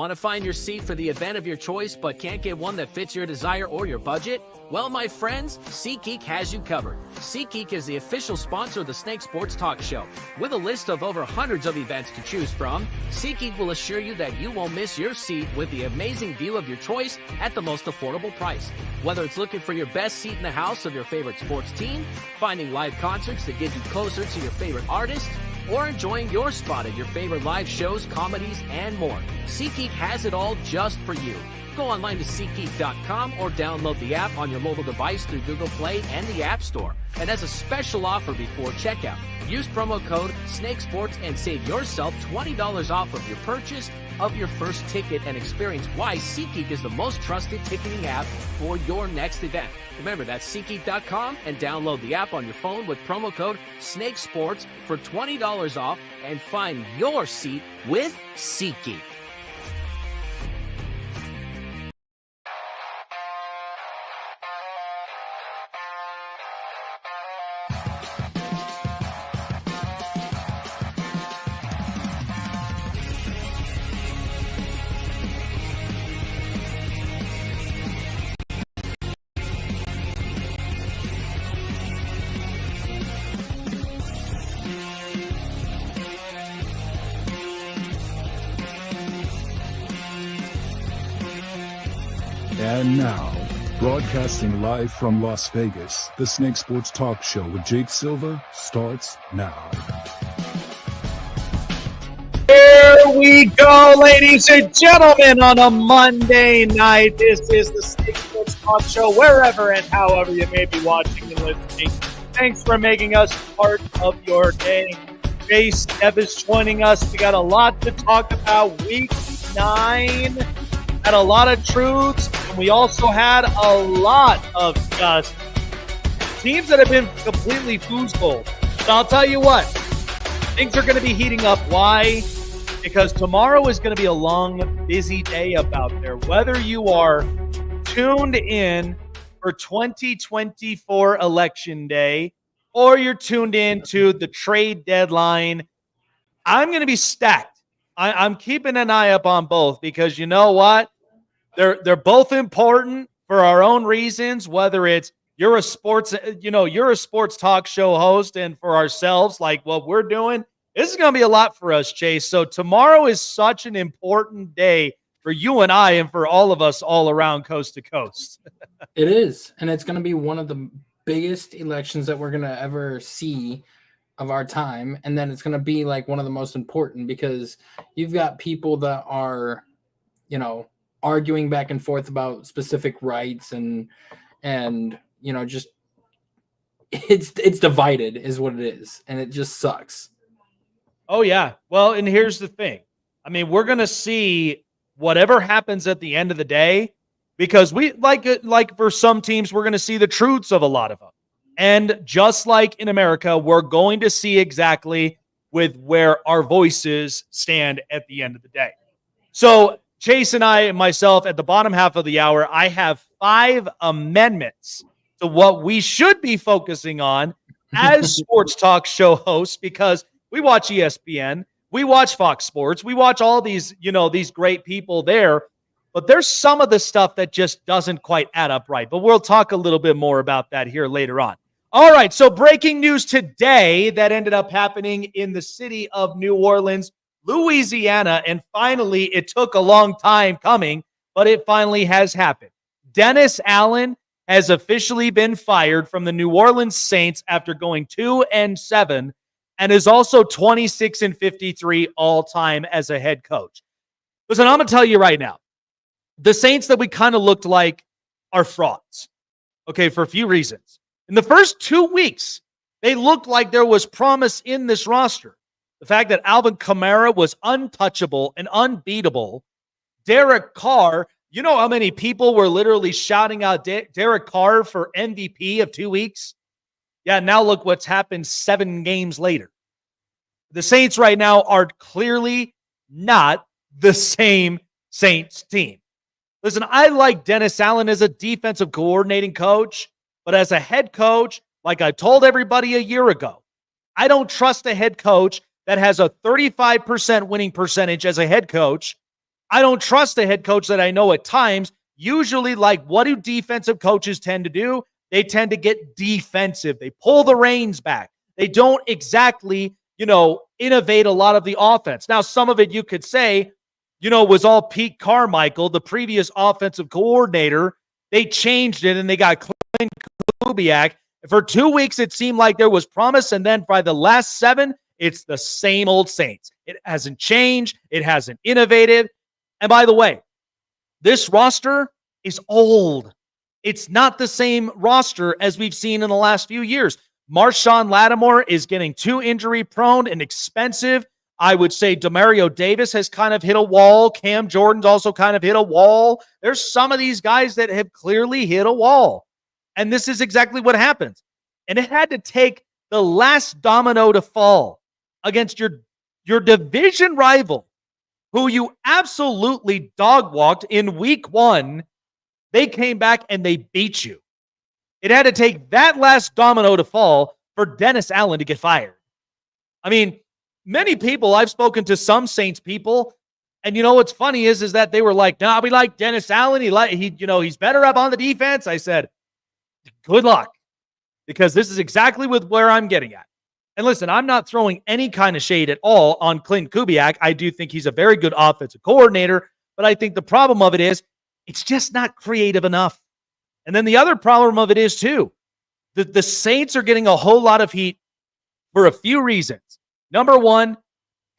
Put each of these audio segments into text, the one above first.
Want to find your seat for the event of your choice but can't get one that fits your desire or your budget? Well, my friends, SeatGeek has you covered. SeatGeek is the official sponsor of the Snake Sports Talk Show. With a list of over hundreds of events to choose from, SeatGeek will assure you that you won't miss your seat with the amazing view of your choice at the most affordable price. Whether it's looking for your best seat in the house of your favorite sports team, finding live concerts that get you closer to your favorite artist, or enjoying your spot at your favorite live shows, comedies, and more, SeatGeek has it all just for you. Go online to SeatGeek.com or download the app on your mobile device through Google Play and the App Store. And as a special offer before checkout, use promo code SNAKESPORTS and save yourself $20 off of your purchase of your first ticket and experience why SeatGeek is the most trusted ticketing app for your next event. Remember, that's SeatGeek.com and download the app on your phone with promo code SNAKESPORTS for $20 off and find your seat with SeatGeek. And now, broadcasting live from Las Vegas, the Snake Sports Talk Show with Jake Silva starts now. Here we go, ladies and gentlemen, on a Monday night. This is the Snake Sports Talk Show, wherever and however you may be watching and listening. Thanks for making us part of your day. Chase Evans joining us. We got a lot to talk about. Week 9 had a lot of truths, and we also had a lot of just teams that have been completely foosballed. But I'll tell you what, things are going to be heating up. Why? Because tomorrow is going to be a long, busy day about there. Whether you are tuned in for 2024 Election Day or you're tuned in to the trade deadline, I'm going to be stacked. I'm keeping an eye up on both because you know what? They're both important for our own reasons, whether it's you're a sports talk show host, and for ourselves, like what we're doing, this is going to be a lot for us, Chase. So tomorrow is such an important day for you and I and for all of us all around coast to coast. It is, and it's going to be one of the biggest elections that we're going to ever see of our time, and then it's going to be like one of the most important because you've got people that are, arguing back and forth about specific rights and just it's divided is what it is, and it just sucks. Oh yeah. Well, and here's the thing. I mean, we're going to see whatever happens at the end of the day because we like for some teams we're going to see the truths of a lot of them. And just like in America, we're going to see exactly with where our voices stand at the end of the day. So Chase and I and myself at the bottom half of the hour, I have 5 amendments to what we should be focusing on as sports talk show hosts because we watch ESPN, we watch Fox Sports, we watch all these, these great people there, but there's some of the stuff that just doesn't quite add up right. But we'll talk a little bit more about that here later on. All right, so breaking news today that ended up happening in the city of New Orleans, Louisiana, and finally, it took a long time coming, but it finally has happened. Dennis Allen has officially been fired from the New Orleans Saints after going 2-7 and is also 26-53 all-time as a head coach. Listen, I'm going to tell you right now, the Saints that we kind of looked like are frauds, okay, for a few reasons. In the first 2 weeks, they looked like there was promise in this roster. The fact that Alvin Kamara was untouchable and unbeatable. Derek Carr, you know how many people were literally shouting out Derek Carr for MVP of 2 weeks? Yeah, now look what's happened 7 games later. The Saints right now are clearly not the same Saints team. Listen, I like Dennis Allen as a defensive coordinating coach, but as a head coach, like I told everybody a year ago, I don't trust a head coach that has a 35% winning percentage as a head coach I don't trust the head coach that I know at times. Usually, like, what do defensive coaches tend to do? They tend to get defensive. They pull the reins back. They don't exactly, innovate a lot of the offense. Now, some of it you could say, was all Pete Carmichael, the previous offensive coordinator. They changed it and they got Clint Kubiak. For 2 weeks, it seemed like there was promise. And then by the last 7, it's the same old Saints. It hasn't changed. It hasn't innovated. And by the way, this roster is old. It's not the same roster as we've seen in the last few years. Marshawn Lattimore is getting too injury prone and expensive. I would say Demario Davis has kind of hit a wall. Cam Jordan's also kind of hit a wall. There's some of these guys that have clearly hit a wall. And this is exactly what happens. And it had to take the last domino to fall against your division rival, who you absolutely dog-walked in week 1. They came back and they beat you. It had to take that last domino to fall for Dennis Allen to get fired. I mean, many people, I've spoken to some Saints people, and what's funny is that they were like, "Nah, we like Dennis Allen. He's better up on the defense." I said, "Good luck," because this is exactly where I'm getting at. And listen, I'm not throwing any kind of shade at all on Clint Kubiak. I do think he's a very good offensive coordinator, but I think the problem of it is it's just not creative enough. And then the other problem of it is, too, the Saints are getting a whole lot of heat for a few reasons. Number one,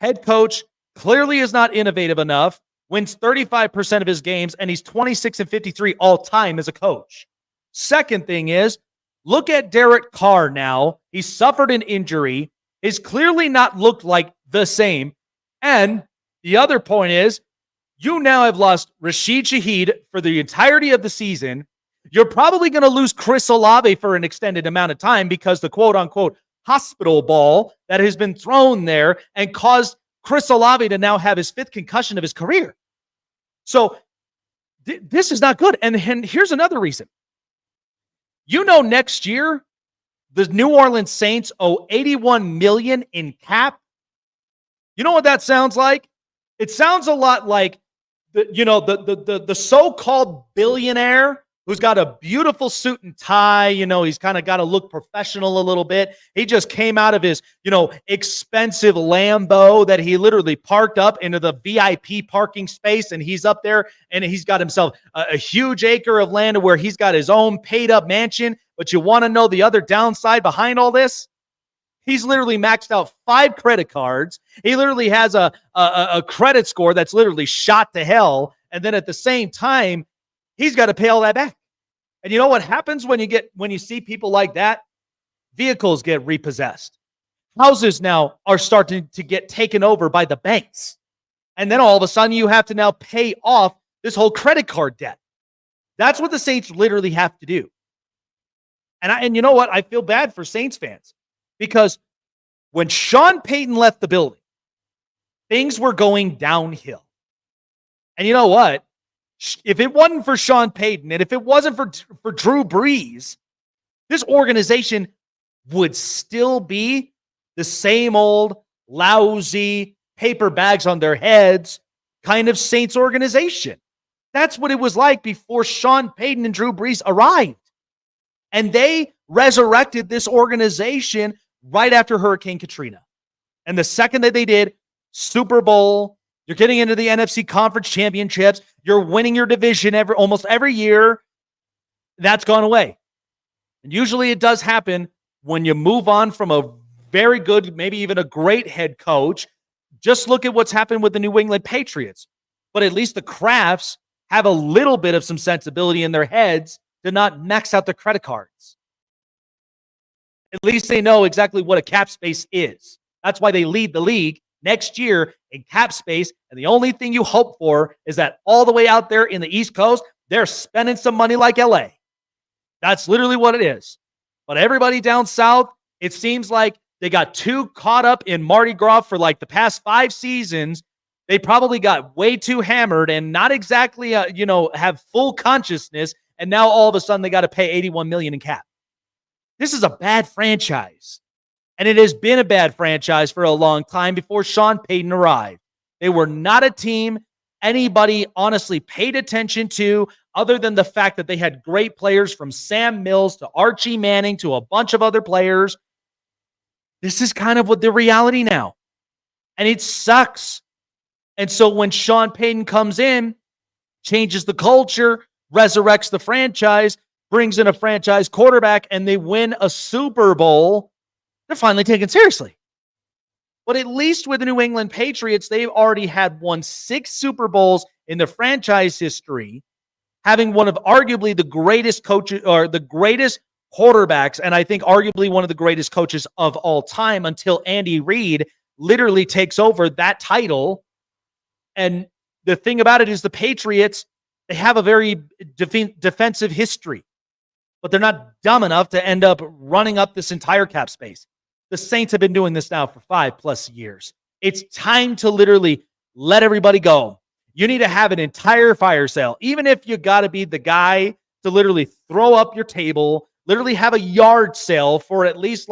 head coach clearly is not innovative enough, wins 35% of his games, and he's 26-53 all time as a coach. Second thing is, look at Derek Carr now. He suffered an injury. He's clearly not looked like the same. And the other point is, you now have lost Rashid Shaheed for the entirety of the season. You're probably going to lose Chris Olave for an extended amount of time because the quote-unquote hospital ball that has been thrown there and caused Chris Olave to now have his 5th concussion of his career. So this is not good. And here's another reason. Next year, the New Orleans Saints owe $81 million in cap. You know what that sounds like? It sounds a lot like the so-called billionaire who's got a beautiful suit and tie. He's kind of got to look professional a little bit. He just came out of his, expensive Lambo that he literally parked up into the VIP parking space, and he's up there and he's got himself a huge acre of land where he's got his own paid up mansion. But you want to know the other downside behind all this? He's literally maxed out 5 credit cards. He literally has a credit score that's literally shot to hell. And then at the same time, he's got to pay all that back. And you know what happens when you see people like that? Vehicles get repossessed. Houses now are starting to get taken over by the banks. And then all of a sudden you have to now pay off this whole credit card debt. That's what the Saints literally have to do. And you know what? I feel bad for Saints fans because when Sean Payton left the building, things were going downhill. And you know what? If it wasn't for Sean Payton and if it wasn't for Drew Brees, this organization would still be the same old lousy paper bags on their heads kind of Saints organization. That's what it was like before Sean Payton and Drew Brees arrived. And they resurrected this organization right after Hurricane Katrina. And the second that they did, Super Bowl, you're getting into the NFC Conference Championships, you're winning your division almost every year, that's gone away. And usually it does happen when you move on from a very good, maybe even a great head coach. Just look at what's happened with the New England Patriots. But at least the Crafts have a little bit of some sensibility in their heads to not max out their credit cards. At least they know exactly what a cap space is. That's why they lead the league next year in cap space. And the only thing you hope for is that all the way out there in the East Coast, they're spending some money like LA. That's literally what it is. But everybody down south, it seems like they got too caught up in Mardi Gras for like the past 5 seasons. They probably got way too hammered and not exactly, have full consciousness. And now all of a sudden they got to pay $81 million in cap. This is a bad franchise. And it has been a bad franchise for a long time before Sean Payton arrived. They were not a team anybody honestly paid attention to, other than the fact that they had great players from Sam Mills to Archie Manning to a bunch of other players. This is kind of what the reality now. And it sucks. And so when Sean Payton comes in, changes the culture, resurrects the franchise, brings in a franchise quarterback, and they win a Super Bowl, they're finally taken seriously. But at least with the New England Patriots, they've already had won 6 Super Bowls in the franchise history, having one of arguably the greatest coaches or the greatest quarterbacks, and I think arguably one of the greatest coaches of all time until Andy Reid literally takes over that title. And the thing about it is the Patriots, they have a very defensive history, but they're not dumb enough to end up running up this entire cap space. The Saints have been doing this now for 5+ years. It's time to literally let everybody go. You need to have an entire fire sale, even if you got to be the guy to literally throw up your table, literally have a yard sale for at least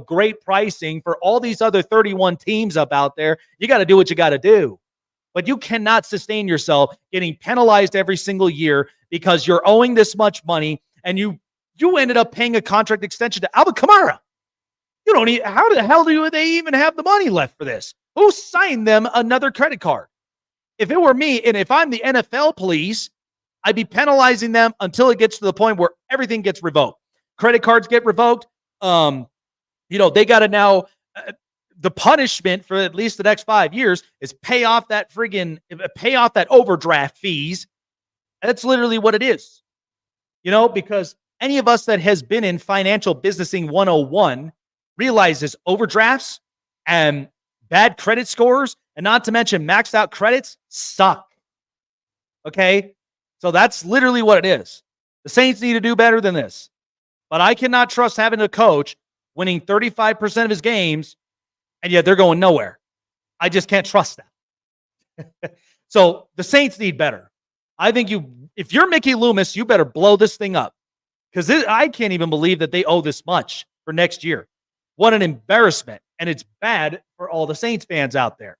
great pricing for all these other 31 teams up out there. You got to do what you got to do. But you cannot sustain yourself getting penalized every single year because you're owing this much money, and you ended up paying a contract extension to Alvin Kamara. You don't need, how the hell do they even have the money left for this? Who signed them another credit card? If it were me, and if I'm the NFL police, I'd be penalizing them until it gets to the point where everything gets revoked. Credit cards get revoked. They got to now, the punishment for at least the next 5 years is pay off that overdraft fees. That's literally what it is. Because any of us that has been in financial businessing 101 realizes overdrafts and bad credit scores, and not to mention maxed out credits, suck. Okay? So that's literally what it is. The Saints need to do better than this. But I cannot trust having a coach winning 35% of his games, and yet they're going nowhere. I just can't trust that. So the Saints need better. I think if you're Mickey Loomis, you better blow this thing up. Because I can't even believe that they owe this much for next year. What an embarrassment. And it's bad for all the Saints fans out there.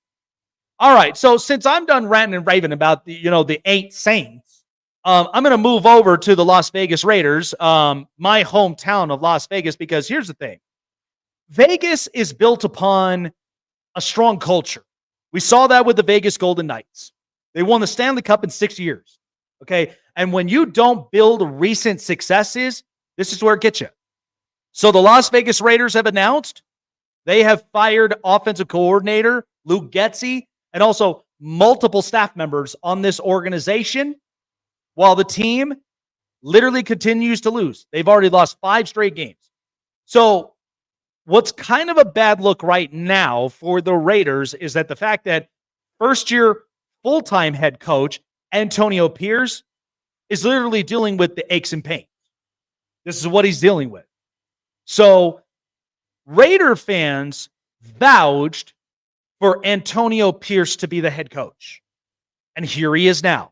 All right. So since I'm done ranting and raving about the 8 Saints, I'm going to move over to the Las Vegas Raiders, my hometown of Las Vegas, because here's the thing. Vegas is built upon a strong culture. We saw that with the Vegas Golden Knights. They won the Stanley Cup in 6 years. Okay. And when you don't build recent successes, this is where it gets you. So the Las Vegas Raiders have announced they have fired offensive coordinator Luke Getsy and also multiple staff members on this organization while the team literally continues to lose. They've already lost 5 straight games. So what's kind of a bad look right now for the Raiders is that the fact that first-year full-time head coach Antonio Pierce is literally dealing with the aches and pains. This is what he's dealing with. So Raider fans vouched for Antonio Pierce to be the head coach. And here he is now.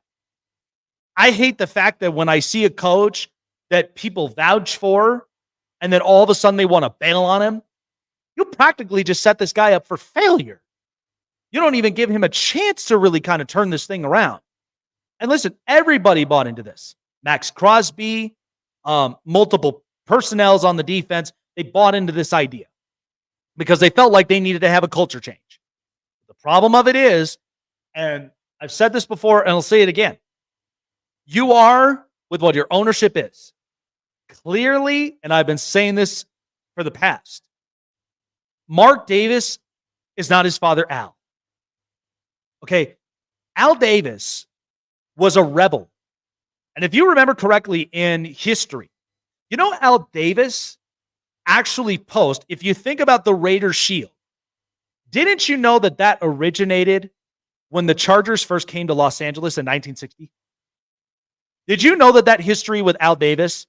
I hate the fact that when I see a coach that people vouch for and then all of a sudden they want to bail on him, you practically just set this guy up for failure. You don't even give him a chance to really kind of turn this thing around. And listen, everybody bought into this. Max Crosby, multiple personnels on the defense, they bought into this idea because they felt like they needed to have a culture change. The problem of it is, and I've said this before and I'll say it again, you are with what your ownership is. Clearly, and I've been saying this for the past, Mark Davis is not his father, Al. Okay, Al Davis was a rebel. And if you remember correctly in history, Al Davis actually if you think about the Raiders shield, didn't you know that originated when the Chargers first came to Los Angeles in 1960? Did you know that history with Al Davis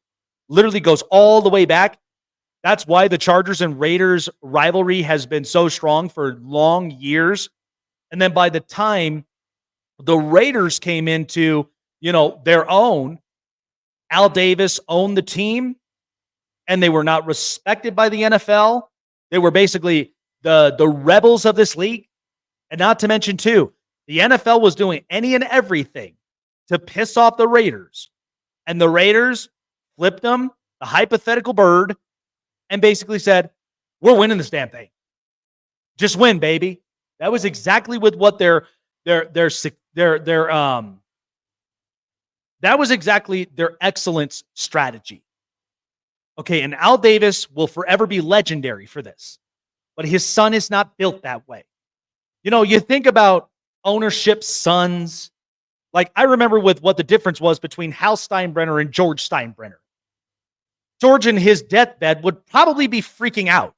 literally goes all the way back? That's why the Chargers and Raiders rivalry has been so strong for long years. And then by the time the Raiders came into, their own, Al Davis owned the team and they were not respected by the NFL. They were basically the rebels of this league. And not to mention, too, The NFL was doing any and everything to piss off the Raiders. And the Raiders flipped them, the hypothetical bird, and basically said, we're winning this damn thing. Just win, baby. That was exactly with what that was exactly their excellence strategy. Okay, and Al Davis will forever be legendary for this. But his son is not built that way. You know, you think about ownership sons. Like, I remember with what the difference was between Hal Steinbrenner and George Steinbrenner. George in his deathbed would probably be freaking out,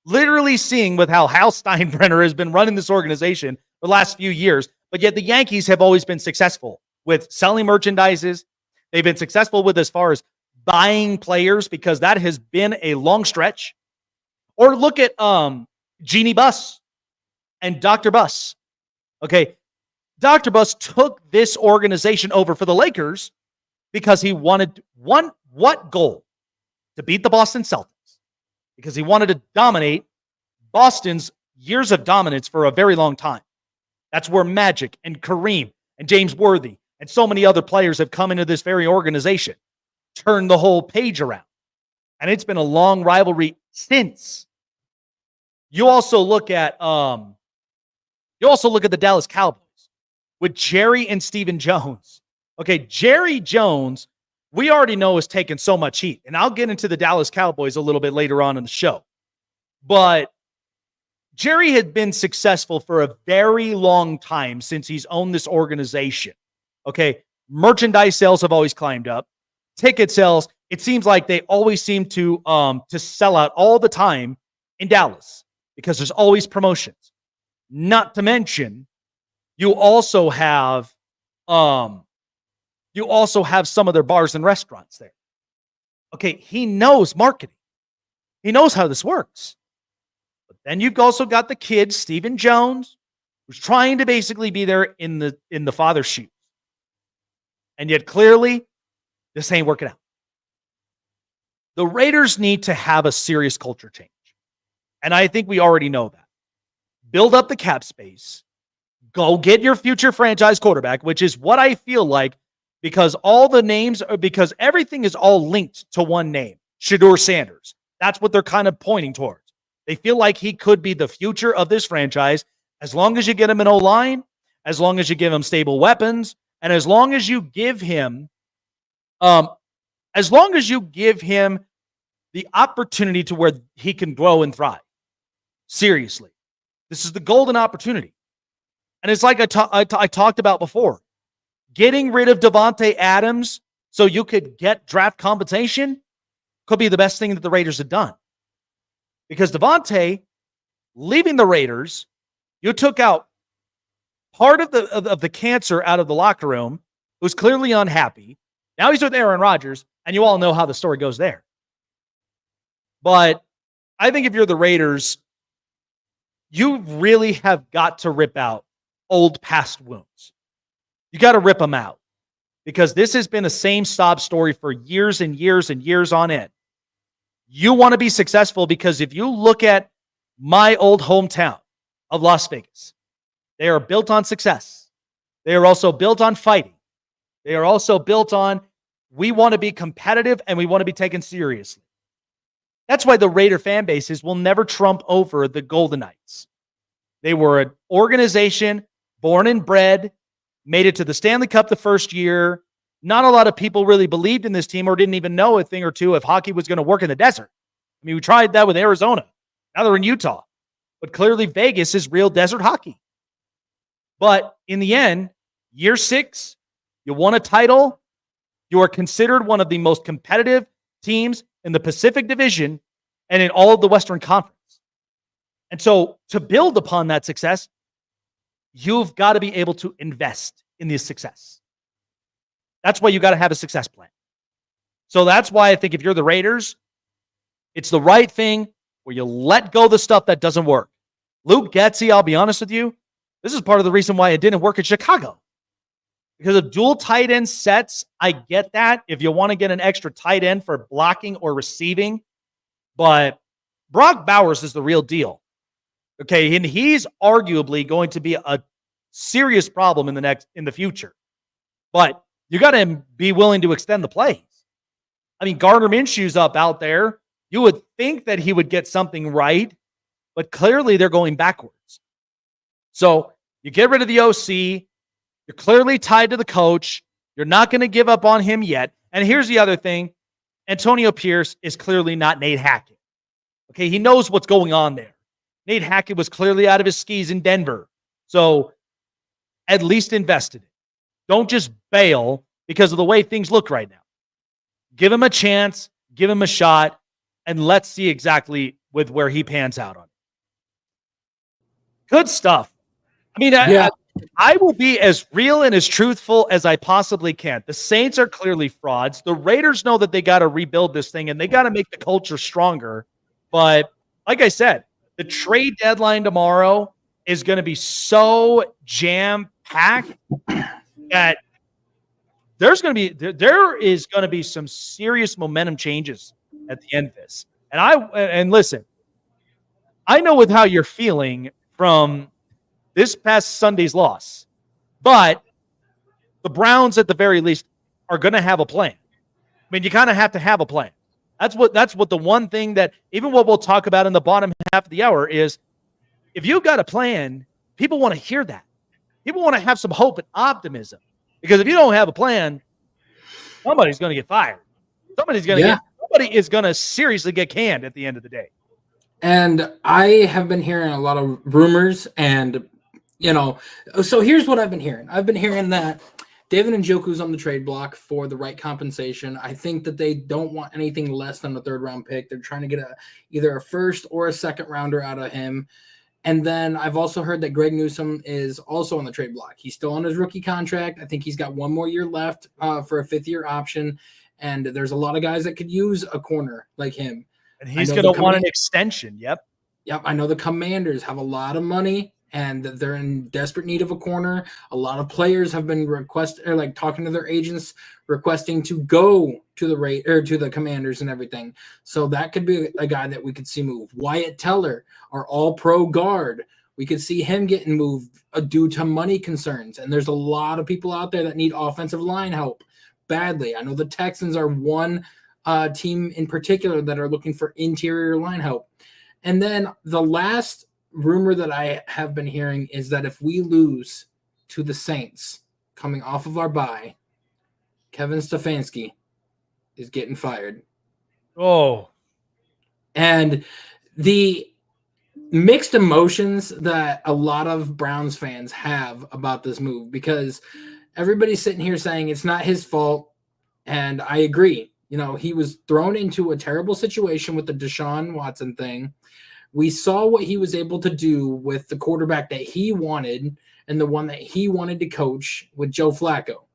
literally seeing with how Hal Steinbrenner has been running this organization the last few years. But yet the Yankees have always been successful with selling merchandises. They've been successful with as far as buying players, because that has been a long stretch. Or look at Jeannie Buss and Dr. Buss. Okay, Dr. Buss took this organization over for the Lakers because he wanted what goal? To beat the Boston Celtics. Because he wanted to dominate Boston's years of dominance for a very long time. That's where Magic and Kareem and James Worthy and so many other players have come into this very organization, turned the whole page around. And it's been a long rivalry since. You also look at the Dallas Cowboys with Jerry and Stephen Jones. Okay, Jerry Jones, we already know, has taken so much heat. And I'll get into the Dallas Cowboys a little bit later on in the show. But Jerry had been successful for a very long time since he's owned this organization. Okay, merchandise sales have always climbed up. Ticket sales, it seems like they always seem to sell out all the time in Dallas because there's always promotions. Not to mention, you also have some of their bars and restaurants there. Okay, he knows marketing. He knows how this works. But then you've also got the kid, Stephen Jones, who's trying to basically be there in the father's shoes. And yet clearly, this ain't working out. The Raiders need to have a serious culture change. And I think we already know that. Build up the cap space. Go get your future franchise quarterback, which is what I feel like, because because everything is all linked to one name, Shedeur Sanders. That's what they're kind of pointing towards. They feel like he could be the future of this franchise as long as you get him an O-line, as long as you give him stable weapons, and as long as you give him the opportunity to where he can grow and thrive. Seriously. This is the golden opportunity. And it's like I talked about before. Getting rid of Davante Adams so you could get draft compensation could be the best thing that the Raiders have done. Because Davante, leaving the Raiders, you took out part of the cancer out of the locker room, who's clearly unhappy. Now he's with Aaron Rodgers, and you all know how the story goes there. But I think if you're the Raiders, you really have got to rip out old past wounds. You got to rip them out, because this has been a same sob story for years and years and years on end. You want to be successful, because if you look at my old hometown of Las Vegas, they are built on success. They are also built on fighting. They are also built on, we want to be competitive and we want to be taken seriously. That's why the Raider fan bases will never trump over the Golden Knights. They were an organization born and bred, made it to the Stanley Cup the first year. Not a lot of people really believed in this team or didn't even know a thing or two if hockey was going to work in the desert. I mean, we tried that with Arizona. Now they're in Utah. But clearly Vegas is real desert hockey. But in the end, year 6, you won a title. You are considered one of the most competitive teams in the Pacific Division and in all of the Western Conference. And so to build upon that success, you've got to be able to invest in this success. That's why you got to have a success plan. So that's why I think if you're the Raiders, it's the right thing where you let go the stuff that doesn't work. Luke Getsy, I'll be honest with you, this is part of the reason why it didn't work in Chicago. Because of dual tight end sets, I get that if you want to get an extra tight end for blocking or receiving. But Brock Bowers is the real deal. Okay, and he's arguably going to be a serious problem in the future. But you got to be willing to extend the plays. I mean, Gardner Minshew's up out there. You would think that he would get something right, but clearly they're going backwards. So you get rid of the OC. You're clearly tied to the coach. You're not going to give up on him yet. And here's the other thing. Antonio Pierce is clearly not Nate Hackett. Okay, he knows what's going on there. Nate Hackett was clearly out of his skis in Denver. So at least invest in it. Don't just bail because of the way things look right now. Give him a chance, give him a shot, and let's see exactly with where he pans out on it. Good stuff. I mean, I will be as real and as truthful as I possibly can. The Saints are clearly frauds. The Raiders know that they got to rebuild this thing and they got to make the culture stronger. But like I said, the trade deadline tomorrow is going to be so jam-packed that there is going to be some serious momentum changes at the end of this. And listen, I know with how you're feeling from this past Sunday's loss, but the Browns at the very least are going to have a plan. I mean, you kind of have to have a plan. That's what the one thing that even what we'll talk about in the bottom half of the hour is if you've got a plan, people want to hear that. People want to have some hope and optimism because if you don't have a plan, somebody's going to get fired. Somebody is going to seriously get canned at the end of the day. And I have been hearing a lot of rumors and, so here's what I've been hearing. I've been hearing that David Njoku's on the trade block for the right compensation. I think that they don't want anything less than a third-round pick. They're trying to get either a first or a second-rounder out of him. And then I've also heard that Greg Newsome is also on the trade block. He's still on his rookie contract. I think he's got one more year left for a fifth-year option. And there's a lot of guys that could use a corner like him. And he's going to want an extension. Yep. I know the Commanders have a lot of money, and they're in desperate need of a corner. A lot of players have been talking to their agents, requesting to go to the Commanders and everything. So that could be a guy that we could see move. Wyatt Teller, our all-pro guard, we could see him getting moved due to money concerns. And there's a lot of people out there that need offensive line help badly. I know the Texans are one team in particular that are looking for interior line help. And then the last rumor that I have been hearing is that if we lose to the Saints coming off of our bye, Kevin Stefanski is getting fired. Oh. And the mixed emotions that a lot of Browns fans have about this move, because everybody's sitting here saying it's not his fault. And I agree. He was thrown into a terrible situation with the Deshaun Watson thing. We saw what he was able to do with the quarterback that he wanted and the one that he wanted to coach with Joe Flacco.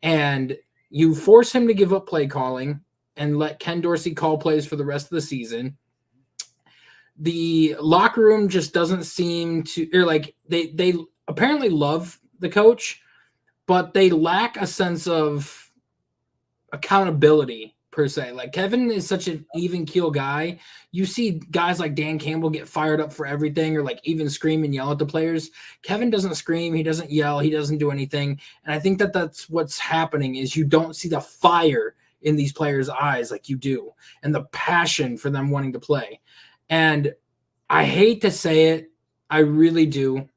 And you force him to give up play calling and let Ken Dorsey call plays for the rest of the season. The locker room just doesn't seem to, they apparently love the coach, but they lack a sense of accountability per se. Like Kevin is such an even keel guy. You see guys like Dan Campbell get fired up for everything or even scream and yell at the players. Kevin doesn't scream. He doesn't yell. He doesn't do anything. And I think that that's what's happening is you don't see the fire in these players' eyes like you do and the passion for them wanting to play. And I hate to say it. I really do.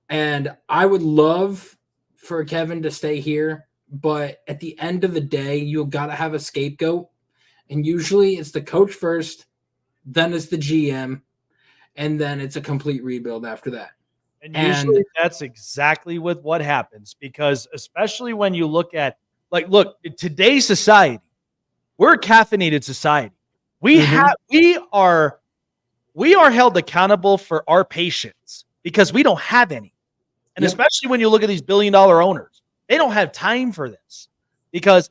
And I would love for Kevin to stay here. But at the end of the day, you've got to have a scapegoat. And usually it's the coach first, then it's the GM, and then it's a complete rebuild after that. And usually that's exactly what happens because especially when you look at, today's society, we're a caffeinated society. We are held accountable for our patience because we don't have any. And especially when you look at these billion-dollar owners. They don't have time for this because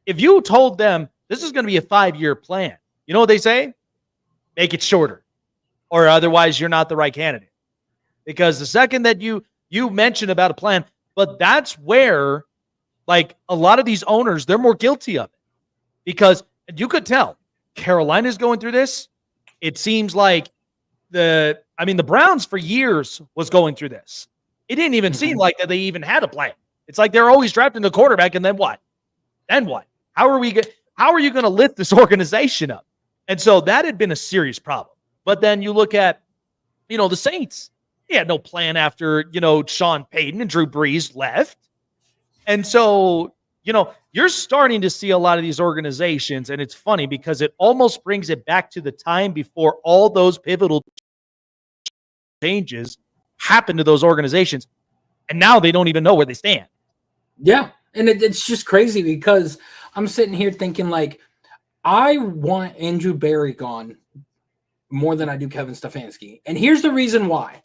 if you told them this is going to be a 5-year plan, you know what they say? Make it shorter or otherwise you're not the right candidate. Because the second that you mention about a plan, but that's where a lot of these owners, they're more guilty of it because you could tell Carolina's going through this. It seems like the Browns for years was going through this. It didn't even seem like that they even had a plan. It's like they're always drafting the quarterback, and then what? Then what? How are you going to lift this organization up? And so that had been a serious problem. But then you look at, the Saints. He had no plan after, Sean Payton and Drew Brees left. And so, you're starting to see a lot of these organizations, and it's funny because it almost brings it back to the time before all those pivotal changes happened to those organizations. And now they don't even know where they stand. Yeah. And it's just crazy because I'm sitting here thinking, like, I want Andrew Berry gone more than I do Kevin Stefanski. And here's the reason why.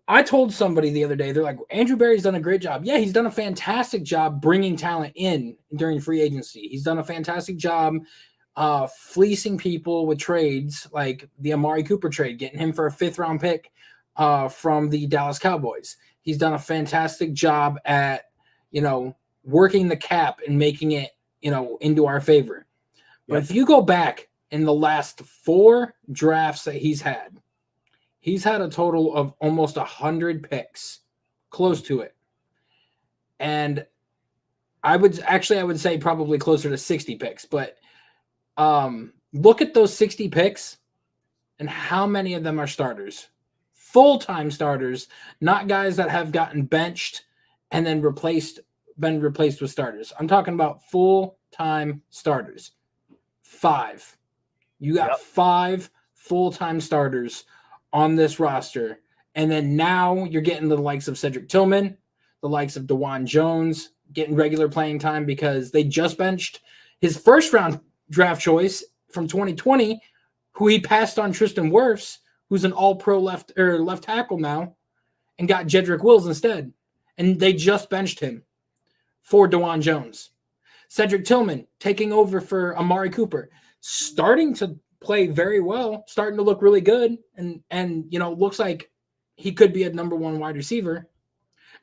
I told somebody the other day, they're like, Andrew Berry's done a great job. Yeah, he's done a fantastic job bringing talent in during free agency. He's done a fantastic job fleecing people with trades, like the Amari Cooper trade, getting him for a 5th-round pick from the Dallas Cowboys. He's done a fantastic job at, working the cap and making it, into our favor. But if you go back in the last 4 drafts that he's had a total of almost 100 picks, close to it. And I would say probably closer to 60 picks. But look at those 60 picks and how many of them are starters. Full-time starters, not guys that have gotten benched and then been replaced with starters. I'm talking about full-time starters. 5. You got 5 full-time starters on this roster. And then now you're getting the likes of Cedric Tillman, the likes of DeJuan Jones, getting regular playing time because they just benched his first-round draft choice from 2020, who he passed on Tristan Wirfs, who's an all-pro left tackle now, and got Jedrick Wills instead. And they just benched him for DeJuan Jones. Cedric Tillman taking over for Amari Cooper, starting to play very well, starting to look really good, and looks like he could be a number 1 wide receiver.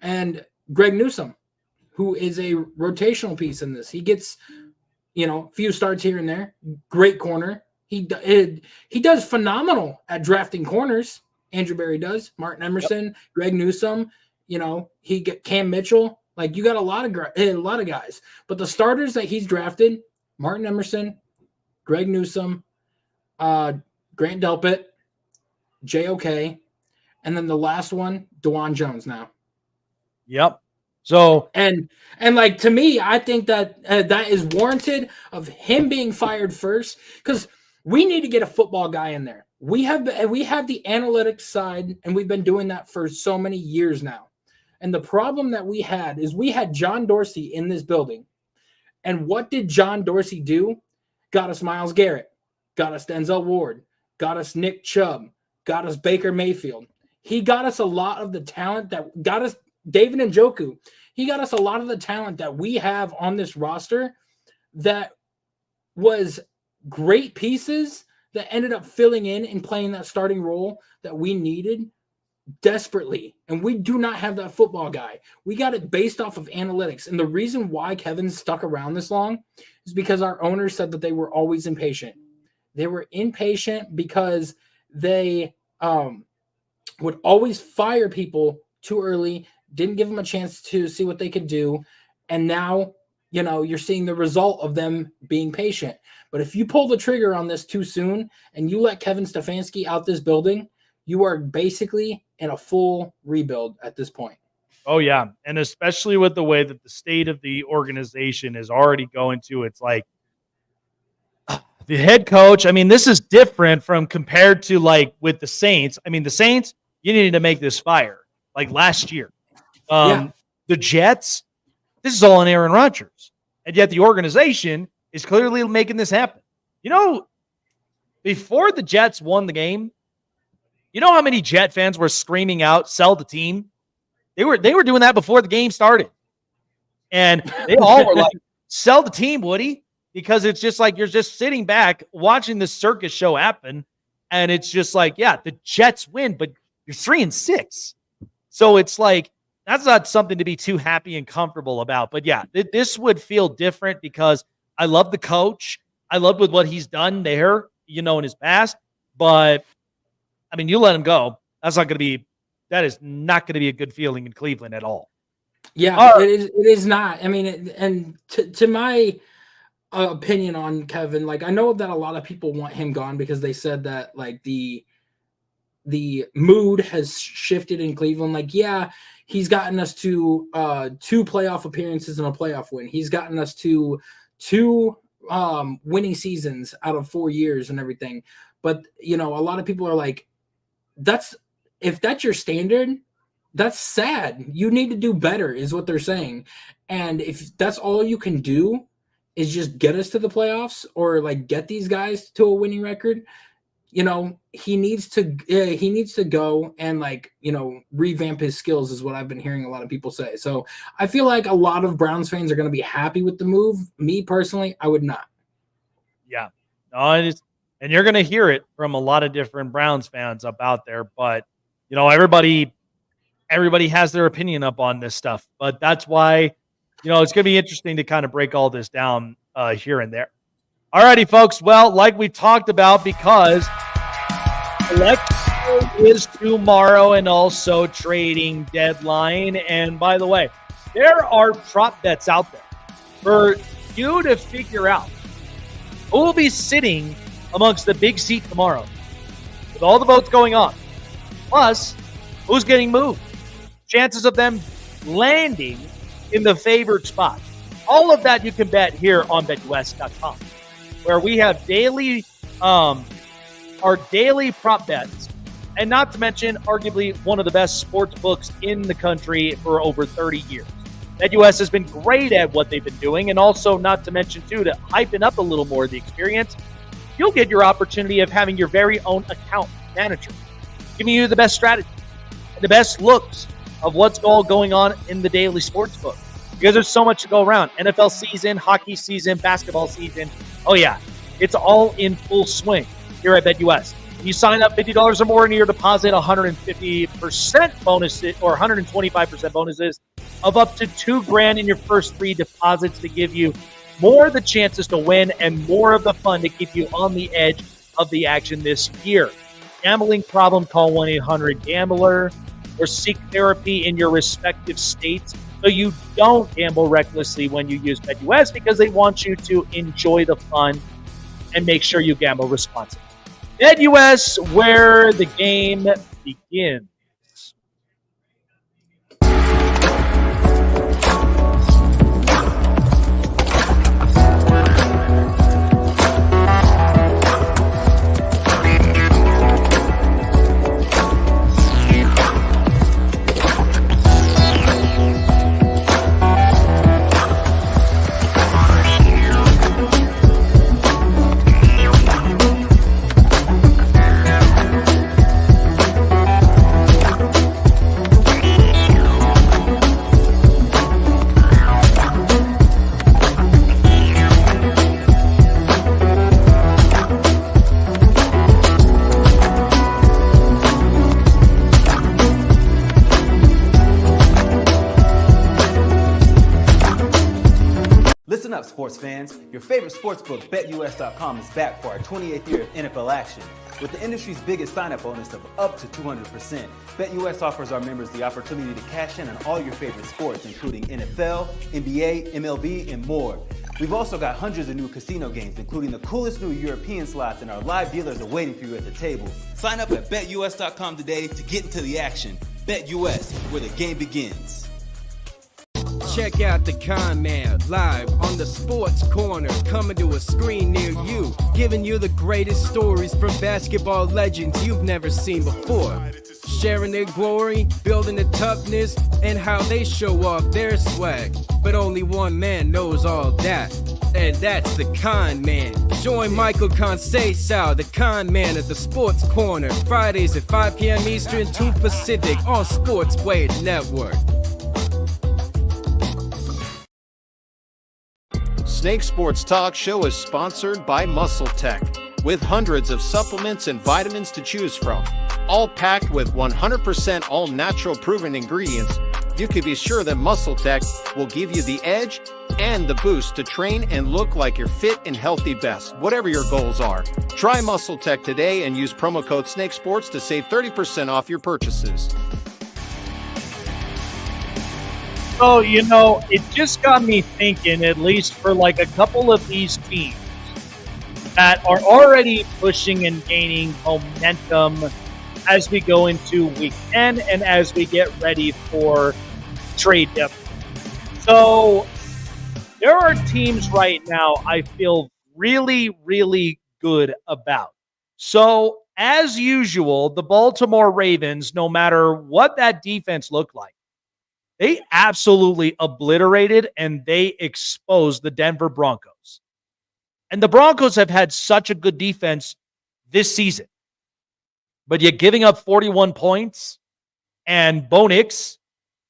And Greg Newsome, who is a rotational piece in this. He gets, a few starts here and there. Great corner. He does phenomenal at drafting corners. Andrew Berry does. Martin Emerson, Greg Newsome, he get Cam Mitchell. Like, you got a lot of guys. But the starters that he's drafted, Martin Emerson, Greg Newsome, Grant Delpit, JOK, and then the last one, DeJuan Jones now. Yep. So and like, to me, I think that that is warranted of him being fired first, because we need to get a football guy in there. We have the analytics side, and we've been doing that for so many years now. And the problem that we had is we had John Dorsey in this building. And what did John Dorsey do? Got us Myles Garrett, got us Denzel Ward, got us Nick Chubb, got us Baker Mayfield. He got us a lot of the talent that got us David Njoku. He got us a lot of the talent that we have on this roster that was great pieces that ended up filling in and playing that starting role that we needed desperately. And we do not have that football guy. We got it based off of analytics. And the reason why Kevin stuck around this long is because our owners said that they were always impatient. They were impatient because they would always fire people too early, didn't give them a chance to see what they could do. And now, you're seeing the result of them being patient. But if you pull the trigger on this too soon and you let Kevin Stefanski out this building, you are basically in a full rebuild at this point. Oh, yeah. And especially with the way that the state of the organization is already going to, it's like the head coach. I mean, this is different from compared to like with the Saints. I mean, the Saints, you needed to make this fire like last year. The Jets, this is all on Aaron Rodgers. And yet the organization is clearly making this happen. Before the Jets won the game, you know how many Jet fans were screaming out, sell the team? They were doing that before the game started. And they all were like, sell the team, Woody, because it's just like you're just sitting back watching this circus show happen. And it's just like, yeah, the Jets win, but you're 3-6. So it's like, that's not something to be too happy and comfortable about. But yeah, this would feel different because I love the coach. I love with what he's done there, in his past. But I mean, you let him go. That's not going to be that is not going to be a good feeling in Cleveland at all. Yeah, it is not. I mean, and to my opinion on Kevin, like, I know that a lot of people want him gone because they said that, like, the mood has shifted in Cleveland. Like, yeah, he's gotten us to 2 playoff appearances and a playoff win. He's gotten us to 2 winning seasons out of 4 years and everything. But, you know, a lot of people are like, if that's your standard, that's sad. You need to do better, is what they're saying. And if that's all you can do is just get us to the playoffs or, like, get these guys to a winning record, you know, he needs to go and, like, you know, revamp his skills, is what I've been hearing a lot of people say. So I feel like a lot of Browns fans are going to be happy with the move. Me personally, I would not. Yeah, no, it is, and you're going to hear it from a lot of different Browns fans up out there. But, you know, everybody has their opinion up on this stuff. But that's why, you know, it's going to be interesting to kind of break all this down here and there. All righty, folks. Well, like we talked about, because election is tomorrow and also trading deadline. And by the way, there are prop bets out there for you to figure out who will be sitting amongst the big seat tomorrow with all the votes going on. Plus, who's getting moved. Chances of them landing in the favored spot. All of that you can bet here on BetUS.com, where we have daily, our daily prop bets, and not to mention arguably one of the best sports books in the country for over 30 years. BetUS has been great at what they've been doing, and also not to mention too, to hypen up a little more of the experience, you'll get your opportunity of having your very own account manager, giving you the best strategy and the best looks of what's all going on in the daily sports book. Because there's so much to go around. NFL season, hockey season, basketball season. Oh yeah, it's all in full swing here at BetUS. When you sign up $50 or more in your deposit, 150% bonuses or 125% bonuses of up to $2,000 in your first 3 deposits to give you more of the chances to win and more of the fun to keep you on the edge of the action this year. Gambling problem, call 1-800-GAMBLER or seek therapy in your respective states so you don't gamble recklessly when you use BetUS, because they want you to enjoy the fun and make sure you gamble responsibly. BetUS, where the game begins. Listen up, sports fans. Your favorite sportsbook, BetUS.com, is back for our 28th year of NFL action. With the industry's biggest sign-up bonus of up to 200%, BetUS offers our members the opportunity to cash in on all your favorite sports, including NFL, NBA, MLB, and more. We've also got hundreds of new casino games, including the coolest new European slots, and our live dealers are waiting for you at the table. Sign up at BetUS.com today to get into the action. BetUS, where the game begins. Check out the Con Man live on the Sports Corner, coming to a screen near you, giving you the greatest stories from basketball legends you've never seen before, sharing their glory, building the toughness, and how they show off their swag. But only one man knows all that, and that's the Con Man. Join Michael Conceição, the Con Man, at the Sports Corner, Fridays at 5 p.m. Eastern, 2 Pacific on Sportsway Network. Snake Sports Talk Show is sponsored by Muscle Tech, with hundreds of supplements and vitamins to choose from, all packed with 100% all-natural proven ingredients. You can be sure that Muscle Tech will give you the edge and the boost to train and look like your fit and healthy best, whatever your goals are. Try Muscle Tech today and use promo code SNAKESPORTS to save 30% off your purchases. So, it just got me thinking, at least for like a couple of these teams that are already pushing and gaining momentum as we go into week 10 and as we get ready for trade deadline. So there are teams right now I feel really, really good about. So as usual, the Baltimore Ravens, no matter what that defense looked like, they absolutely obliterated and they exposed the Denver Broncos. And the Broncos have had such a good defense this season. But you're giving up 41 points and Bo Nix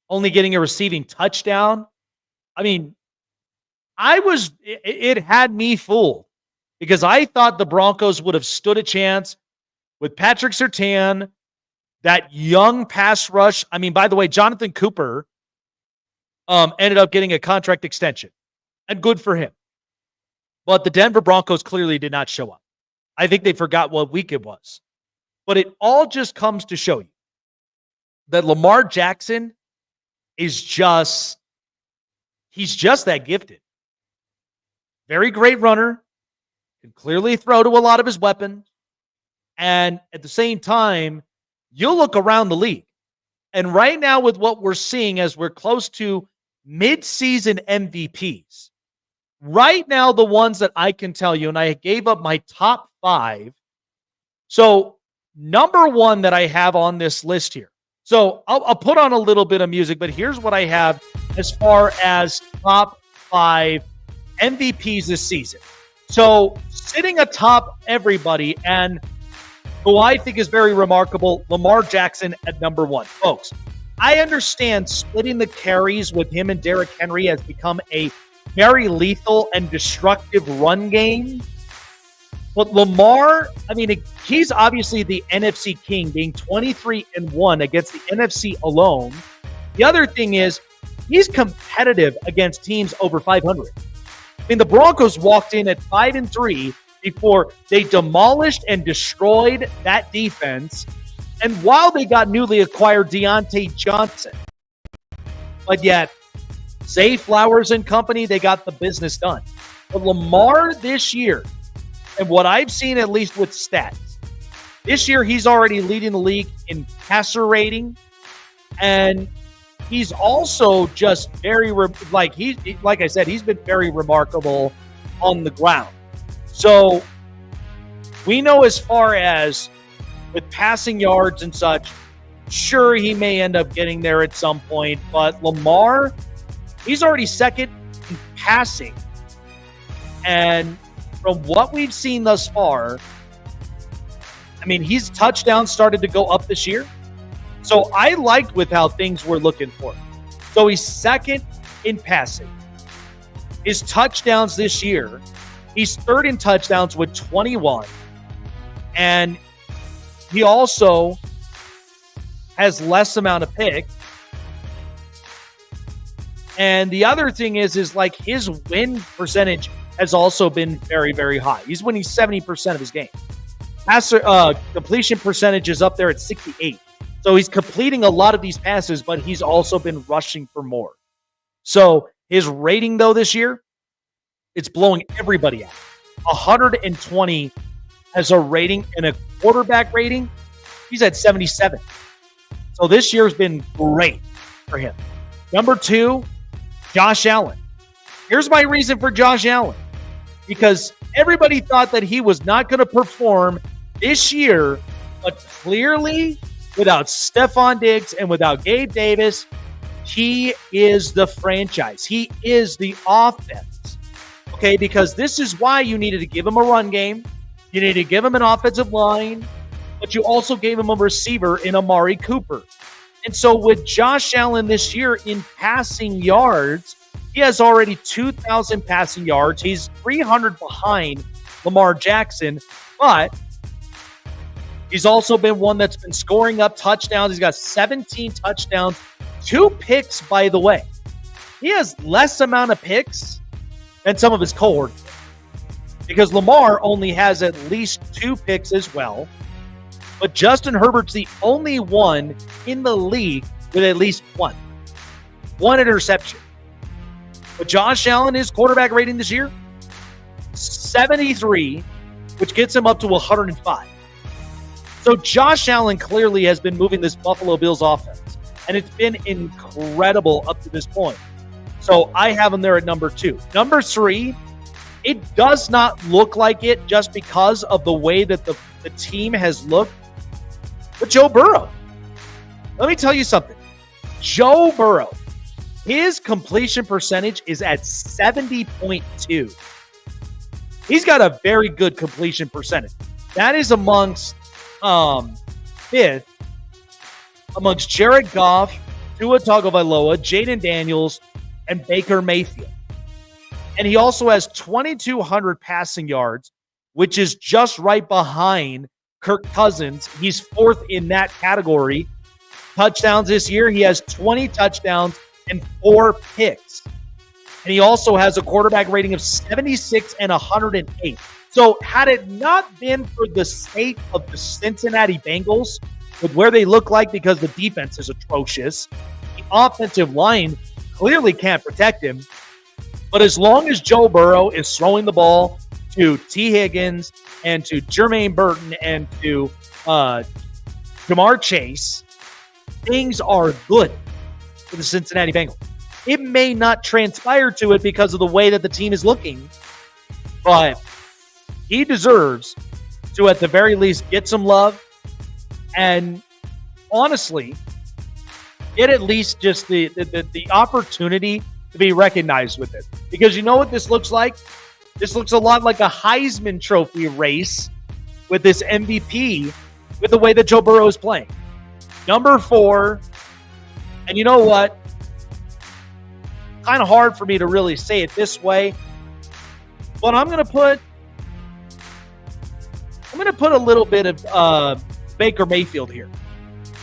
only getting a receiving touchdown. I mean, it had me fooled because I thought the Broncos would have stood a chance with Patrick Surtain, that young pass rush. I mean, by the way, Jonathan Cooper ended up getting a contract extension, and good for him. But the Denver Broncos clearly did not show up. I think they forgot what week it was. But it all just comes to show you that Lamar Jackson is he's just that gifted. Very great runner, can clearly throw to a lot of his weapons. And at the same time, you'll look around the league. And right now with what we're seeing as we're close to mid-season MVPs, right now the ones that I can tell you, and I gave up my top 5. So number 1 that I have on this list here. So I'll put on a little bit of music, but here's what I have as far as top 5 MVPs this season. So sitting atop everybody, and who I think is very remarkable, Lamar Jackson at number 1. Folks, I understand splitting the carries with him and Derrick Henry has become a very lethal and destructive run game. But Lamar, I mean, he's obviously the NFC king, being 23-1 against the NFC alone. The other thing is he's competitive against teams over 500. I mean, the Broncos walked in at 5-3 before they demolished and destroyed that defense. And while they got newly acquired Deontay Johnson, but yet Zay Flowers and company, they got the business done. But Lamar this year, and what I've seen at least with stats, this year he's already leading the league in passer rating, and he's also just very, like I said, he's been very remarkable on the ground. So we know as far as with passing yards and such, sure, he may end up getting there at some point, but Lamar, he's already second in passing. And from what we've seen thus far, I mean, his touchdowns started to go up this year. So I liked with how things were looking for him. So he's second in passing. His touchdowns this year, he's third in touchdowns with 21. And he also has less amount of picks. And the other thing is like his win percentage has also been very, very high. He's winning 70% of his game. Completion percentage is up there at 68. So he's completing a lot of these passes, but he's also been rushing for more. So his rating, though, this year, it's blowing everybody out. 120 as a rating, and a quarterback rating, he's at 77. So this year's been great for him. Number 2, Josh Allen. Here's my reason for Josh Allen. Because everybody thought that he was not going to perform this year, but clearly, without Stephon Diggs and without Gabe Davis, he is the franchise. He is the offense. Okay, because this is why you needed to give him a run game. You needed to give him an offensive line, but you also gave him a receiver in Amari Cooper. And so with Josh Allen this year in passing yards, he has already 2,000 passing yards. He's 300 behind Lamar Jackson, but he's also been one that's been scoring up touchdowns. He's got 17 touchdowns, 2 picks, by the way. He has less amount of picks than some of his cohorts, because Lamar only has at least 2 picks as well. But Justin Herbert's the only one in the league with at least 1. 1 interception. But Josh Allen, his quarterback rating this year, 73, which gets him up to 105. So Josh Allen clearly has been moving this Buffalo Bills offense, and it's been incredible up to this point. So I have him there at number 2. Number 3, it does not look like it just because of the way that the team has looked. But Joe Burrow. Let me tell you something. Joe Burrow, his completion percentage is at 70.2. He's got a very good completion percentage. That is amongst 5th amongst Jared Goff, Tua Tagovailoa, Jaden Daniels, and Baker Mayfield. And he also has 2,200 passing yards, which is just right behind Kirk Cousins. He's 4th in that category. Touchdowns this year, he has 20 touchdowns and 4 picks. And he also has a quarterback rating of 76 and 108. So had it not been for the state of the Cincinnati Bengals, with where they look like because the defense is atrocious, the offensive line clearly can't protect him. But as long as Joe Burrow is throwing the ball to T. Higgins and to Jermaine Burton and to Jamar Chase, things are good for the Cincinnati Bengals. It may not transpire to it because of the way that the team is looking, but he deserves to, at the very least, get some love and, honestly, get at least just the opportunity to be recognized with it. Because you know what this looks like? This looks a lot like a Heisman Trophy race with this MVP with the way that Joe Burrow is playing. Number 4, and you know what? Kind of hard for me to really say it this way, but I'm going to put a little bit of Baker Mayfield here.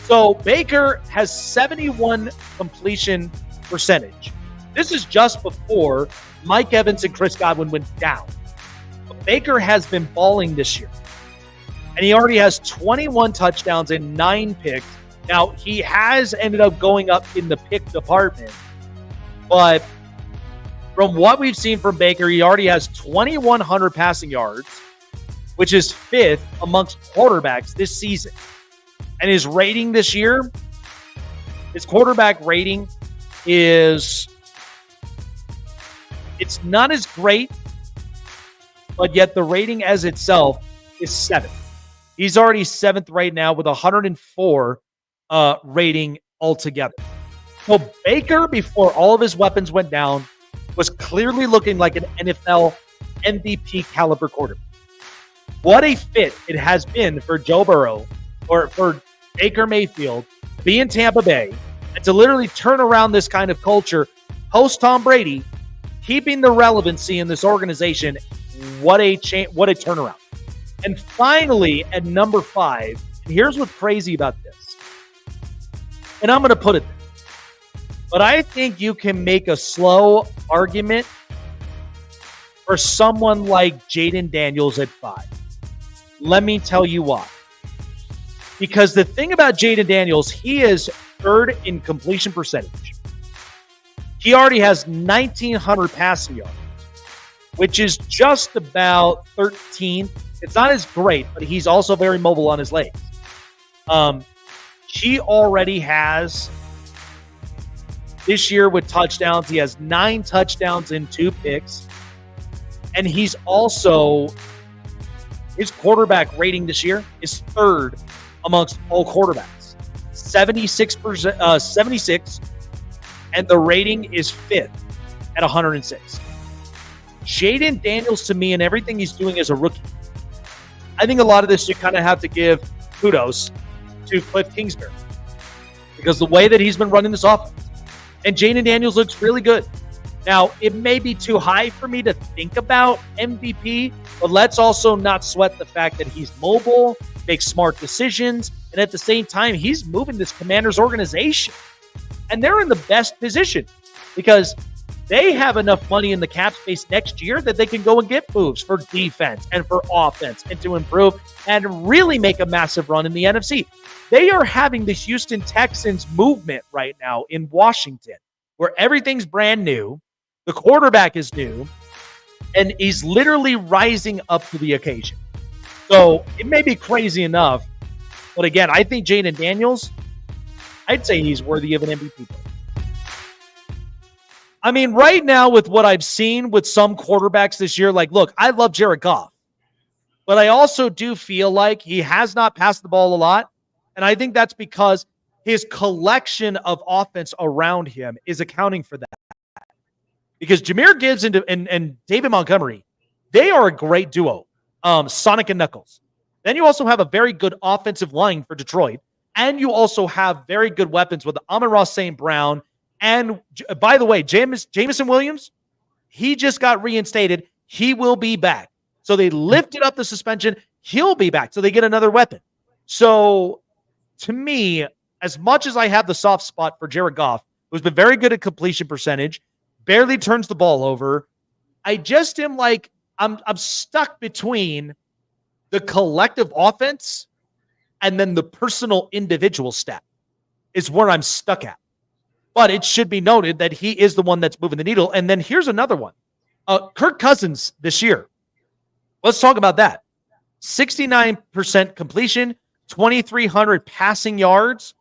So Baker has 71 completion percentage. This is just before Mike Evans and Chris Godwin went down. But Baker has been balling this year. And he already has 21 touchdowns and 9 picks. Now, he has ended up going up in the pick department. But from what we've seen from Baker, he already has 2,100 passing yards, which is 5th amongst quarterbacks this season. And his rating this year, his quarterback rating is, it's not as great, but yet the rating as itself is 7th. He's already 7th right now with 104 rating altogether. So Baker, before all of his weapons went down, was clearly looking like an NFL MVP caliber quarterback. What a fit it has been for Joe Burrow, or for Baker Mayfield, to be in Tampa Bay and to literally turn around this kind of culture post Tom Brady, keeping the relevancy in this organization. What a turnaround. And finally, at number 5, and here's what's crazy about this, and I'm going to put it there, but I think you can make a slow argument for someone like Jaden Daniels at 5. Let me tell you why. Because the thing about Jaden Daniels, he is 3rd in completion percentage. He already has 1,900 passing yards, which is just about 13th. It's not as great, but he's also very mobile on his legs. He already has, this year with touchdowns, he has 9 touchdowns and 2 picks. And he's also, his quarterback rating this year is 3rd amongst all quarterbacks. 76, and the rating is 5th at 106. Jaden Daniels, to me, and everything he's doing as a rookie, I think a lot of this you kind of have to give kudos to Cliff Kingsbury, because the way that he's been running this offense. And Jaden Daniels looks really good. Now, it may be too high for me to think about MVP, but let's also not sweat the fact that he's mobile, makes smart decisions, and at the same time, he's moving this Commanders organization. And they're in the best position because they have enough money in the cap space next year that they can go and get moves for defense and for offense and to improve and really make a massive run in the NFC. They are having the Houston Texans movement right now in Washington. where everything's brand new, the quarterback is new, and he's literally rising up to the occasion. So it may be crazy enough, but again, I think Jaden Daniels, I'd say he's worthy of an MVP. I mean, right now with what I've seen with some quarterbacks this year, like, look, I love Jared Goff, but I also do feel like he has not passed the ball a lot, and I think that's because his collection of offense around him is accounting for that. Because Jahmyr Gibbs and David Montgomery, they are a great duo, Sonic and Knuckles. Then you also have a very good offensive line for Detroit, and you also have very good weapons with Amon-Ra St. Brown. And by the way, Jameson Williams, he just got reinstated. He will be back. So they lifted up the suspension. He'll be back. So they get another weapon. So to me, as much as I have the soft spot for Jared Goff, who's been very good at completion percentage, barely turns the ball over, I just am like, I'm stuck between the collective offense and then the personal individual stat is where I'm stuck at. But it should be noted that he is the one that's moving the needle. And then here's another one. Kirk Cousins this year. Let's talk about that. 69% completion, 2,300 passing yards.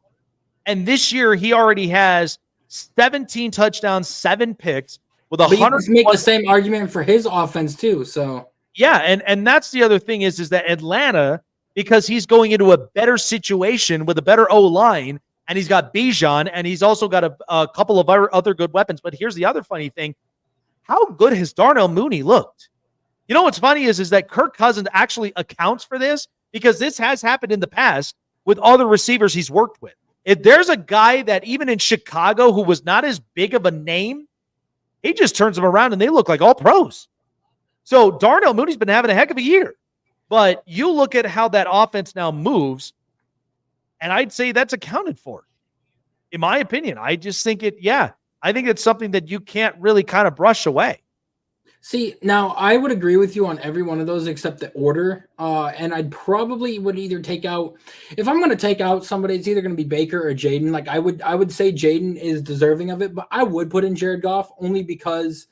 And this year he already has 17 touchdowns, 7 picks with 100. But you make the same argument for his offense too. So yeah, and that's the other thing is that Atlanta, because he's going into a better situation with a better O-line, and he's got Bijan, and he's also got a couple of other good weapons. But here's the other funny thing. How good has Darnell Mooney looked? You know what's funny is that Kirk Cousins actually accounts for this because this has happened in the past with other receivers he's worked with. If there's a guy that even in Chicago who was not as big of a name, he just turns them around and they look like all pros. So Darnell Mooney's been having a heck of a year. But you look at how that offense now moves, and I'd say that's accounted for, in my opinion. I just think I think it's something that you can't really kind of brush away. see, now I would agree with you on every one of those except the order. And I'd probably would either take out, if I'm going to take out somebody, it's either going to be Baker or Jaden. Like I would say Jaden is deserving of it, but I would put in Jared Goff only because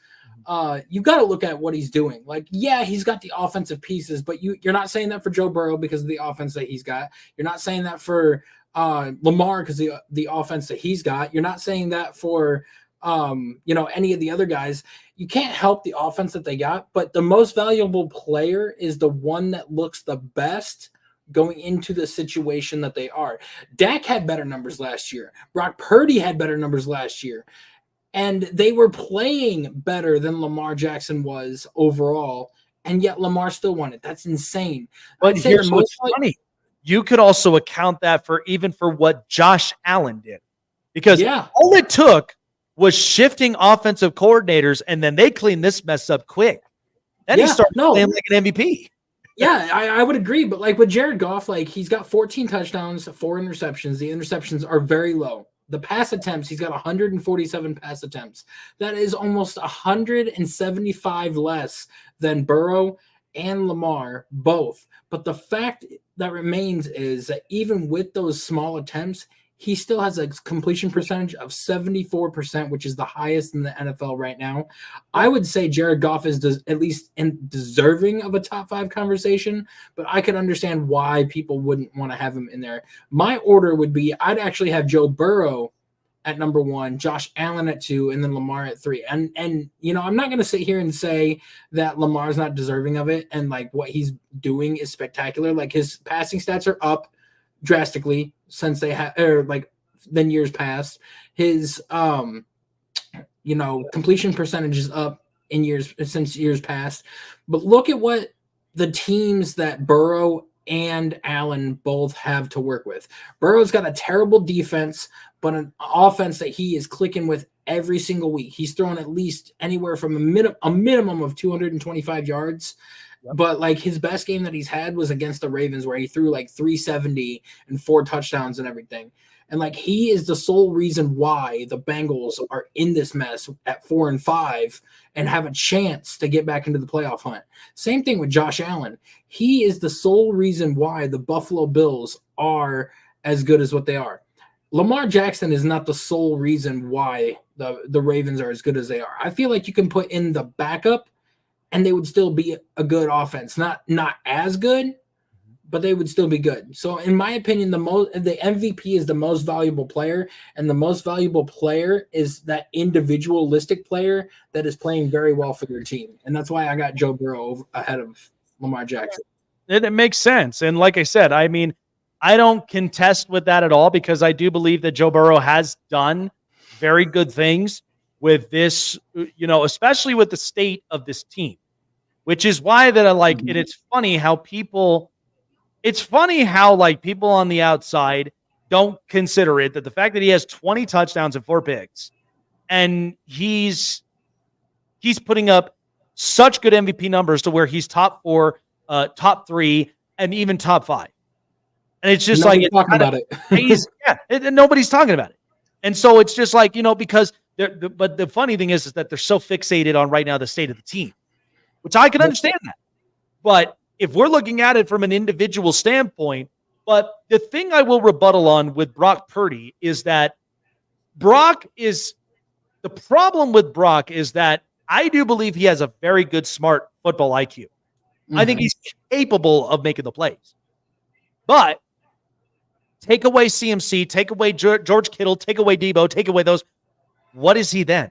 you've got to look at what he's doing. Like, yeah, he's got the offensive pieces, but you're not saying that for Joe Burrow because of the offense that he's got. You're not saying that for Lamar because the offense that he's got. You're not saying that for any of the other guys. You can't help the offense that they got, but the most valuable player is the one that looks the best going into the situation that they are. Dak had better numbers last year. Brock Purdy had better numbers last year. And they were playing better than Lamar Jackson was overall, and yet Lamar still won it. That's insane. But here's what's funny. You could also account that for what Josh Allen did. Because all it took was shifting offensive coordinators, and then they cleaned this mess up quick. Then he started playing like an MVP. Yeah, I would agree. But like with Jared Goff, like he's got 14 touchdowns, 4 interceptions. The interceptions are very low. The pass attempts, he's got 147 pass attempts. That is almost 175 less than Burrow and Lamar both. But the fact that remains is that even with those small attempts, he still has a completion percentage of 74%, which is the highest in the NFL right now. I would say Jared Goff is at least deserving of a top 5 conversation, but I could understand why people wouldn't want to have him in there. My order would be I'd actually have Joe Burrow at number 1, Josh Allen at 2, and then Lamar at 3. And I'm not going to sit here and say that Lamar's not deserving of it and like what he's doing is spectacular. Like his passing stats are up drastically since than years past. His completion percentage is up since years past. But look at what the teams that Burrow and Allen both have to work with. Burrow's got a terrible defense, but an offense that he is clicking with every single week. He's throwing at least anywhere from a minimum of 225 yards. But like his best game that he's had was against the Ravens, where he threw like 370 and 4 touchdowns and everything. And like he is the sole reason why the Bengals are in this mess at 4-5 and have a chance to get back into the playoff hunt. Same thing with Josh Allen. He is the sole reason why the Buffalo Bills are as good as what they are. Lamar Jackson is not the sole reason why the Ravens are as good as they are. I feel like you can put in the backup and they would still be a good offense. Not as good, but they would still be good. So in my opinion, the MVP is the most valuable player, and the most valuable player is that individualistic player that is playing very well for their team. And that's why I got Joe Burrow ahead of Lamar Jackson. It makes sense. And like I said, I mean, I don't contest with that at all, because I do believe that Joe Burrow has done very good things with this, especially with the state of this team, which is why that I like it. It's funny how people on the outside don't consider it, that the fact that he has 20 touchdowns and 4 picks, and he's putting up such good MVP numbers to where he's top 4, top 3, and even top 5. And it's just nobody's talking about it. Nobody's talking about it. And so it's just like, because but the funny thing is that they're so fixated on right now the state of the team, which I can understand that. But if we're looking at it from an individual standpoint, but the thing I will rebuttal on with Brock Purdy is that the problem with Brock is that I do believe he has a very good, smart football IQ. Mm-hmm. I think he's capable of making the plays. But take away CMC, take away George Kittle, take away Debo, take away those. What is he then?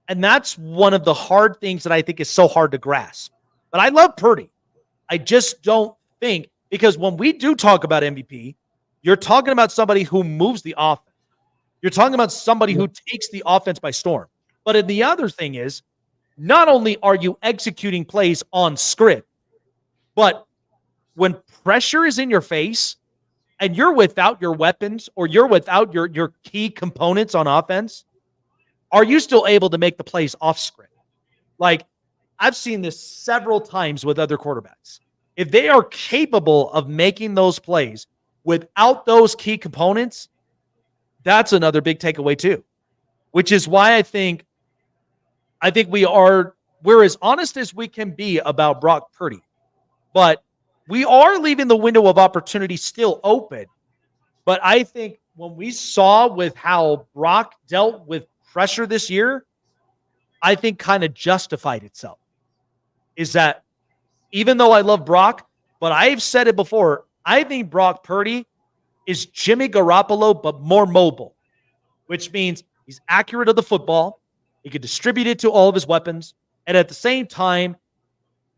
And that's one of the hard things that I think is so hard to grasp. But I love Purdy. I just don't think, because when we do talk about MVP, you're talking about somebody who moves the offense. You're talking about somebody who takes the offense by storm. But the other thing is, not only are you executing plays on script, but when pressure is in your face and you're without your weapons or you're without your key components on offense, are you still able to make the plays off script? Like, I've seen this several times with other quarterbacks. If they are capable of making those plays without those key components, that's another big takeaway too, which is why I think we're as honest as we can be about Brock Purdy, but we are leaving the window of opportunity still open. But I think when we saw with how Brock dealt with pressure this year, I think kind of justified itself. Is that even though I love Brock, but I've said it before, I think Brock Purdy is Jimmy Garoppolo, but more mobile, which means he's accurate of the football. He can distribute it to all of his weapons. And at the same time,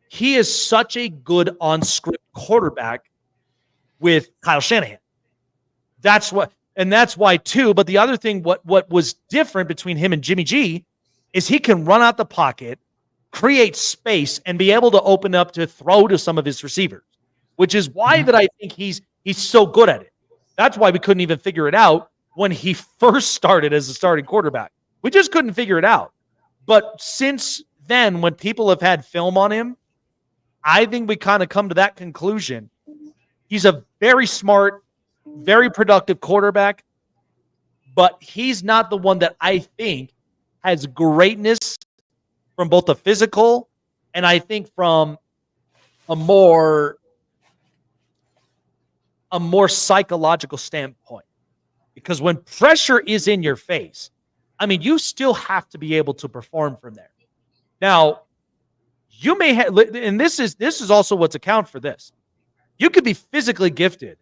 he is such a good on-script quarterback with Kyle Shanahan. That's why too. But the other thing, what was different between him and Jimmy G is he can run out the pocket, create space, and be able to open up to throw to some of his receivers, which is why that I think he's so good at it. That's why we couldn't even figure it out when he first started as a starting quarterback. We just couldn't figure it out. But since then, when people have had film on him, I think we kind of come to that conclusion. He's a very smart, very productive quarterback, but he's not the one that I think has greatness from both the physical and I think from a more psychological standpoint. Because when pressure is in your face, I mean, you still have to be able to perform from there. Now, you may have, and this is also what's account for this. You could be physically gifted,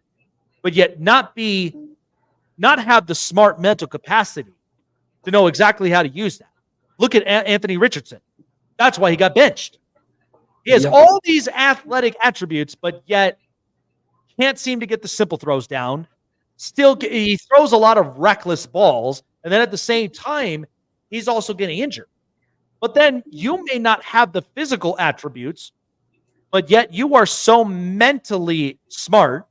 but yet not have the smart mental capacity to know exactly how to use that. Look at Anthony Richardson. That's why he got benched. He has all these athletic attributes, but yet can't seem to get the simple throws down. Still, he throws a lot of reckless balls, and then at the same time, he's also getting injured. But then you may not have the physical attributes, but yet you are so mentally smart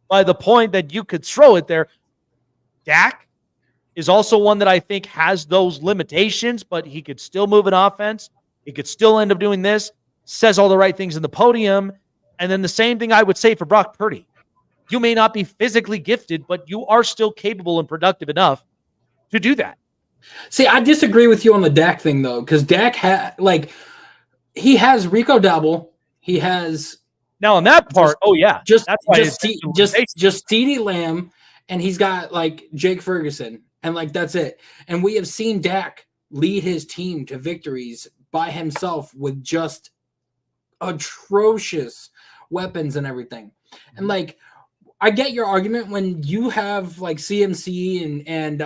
by the point that you could throw it there. Dak is also one that I think has those limitations, but he could still move an offense. He could still end up doing this, says all the right things in the podium. And then the same thing I would say for Brock Purdy. You may not be physically gifted, but you are still capable and productive enough to do that. See, I disagree with you on the Dak thing, though, because Dak he has Rico Dowdle. He has now on that part. Just CeeDee Lamb, and he's got like Jake Ferguson, and like that's it. And we have seen Dak lead his team to victories by himself with just atrocious weapons and everything. And like, I get your argument when you have like CMC and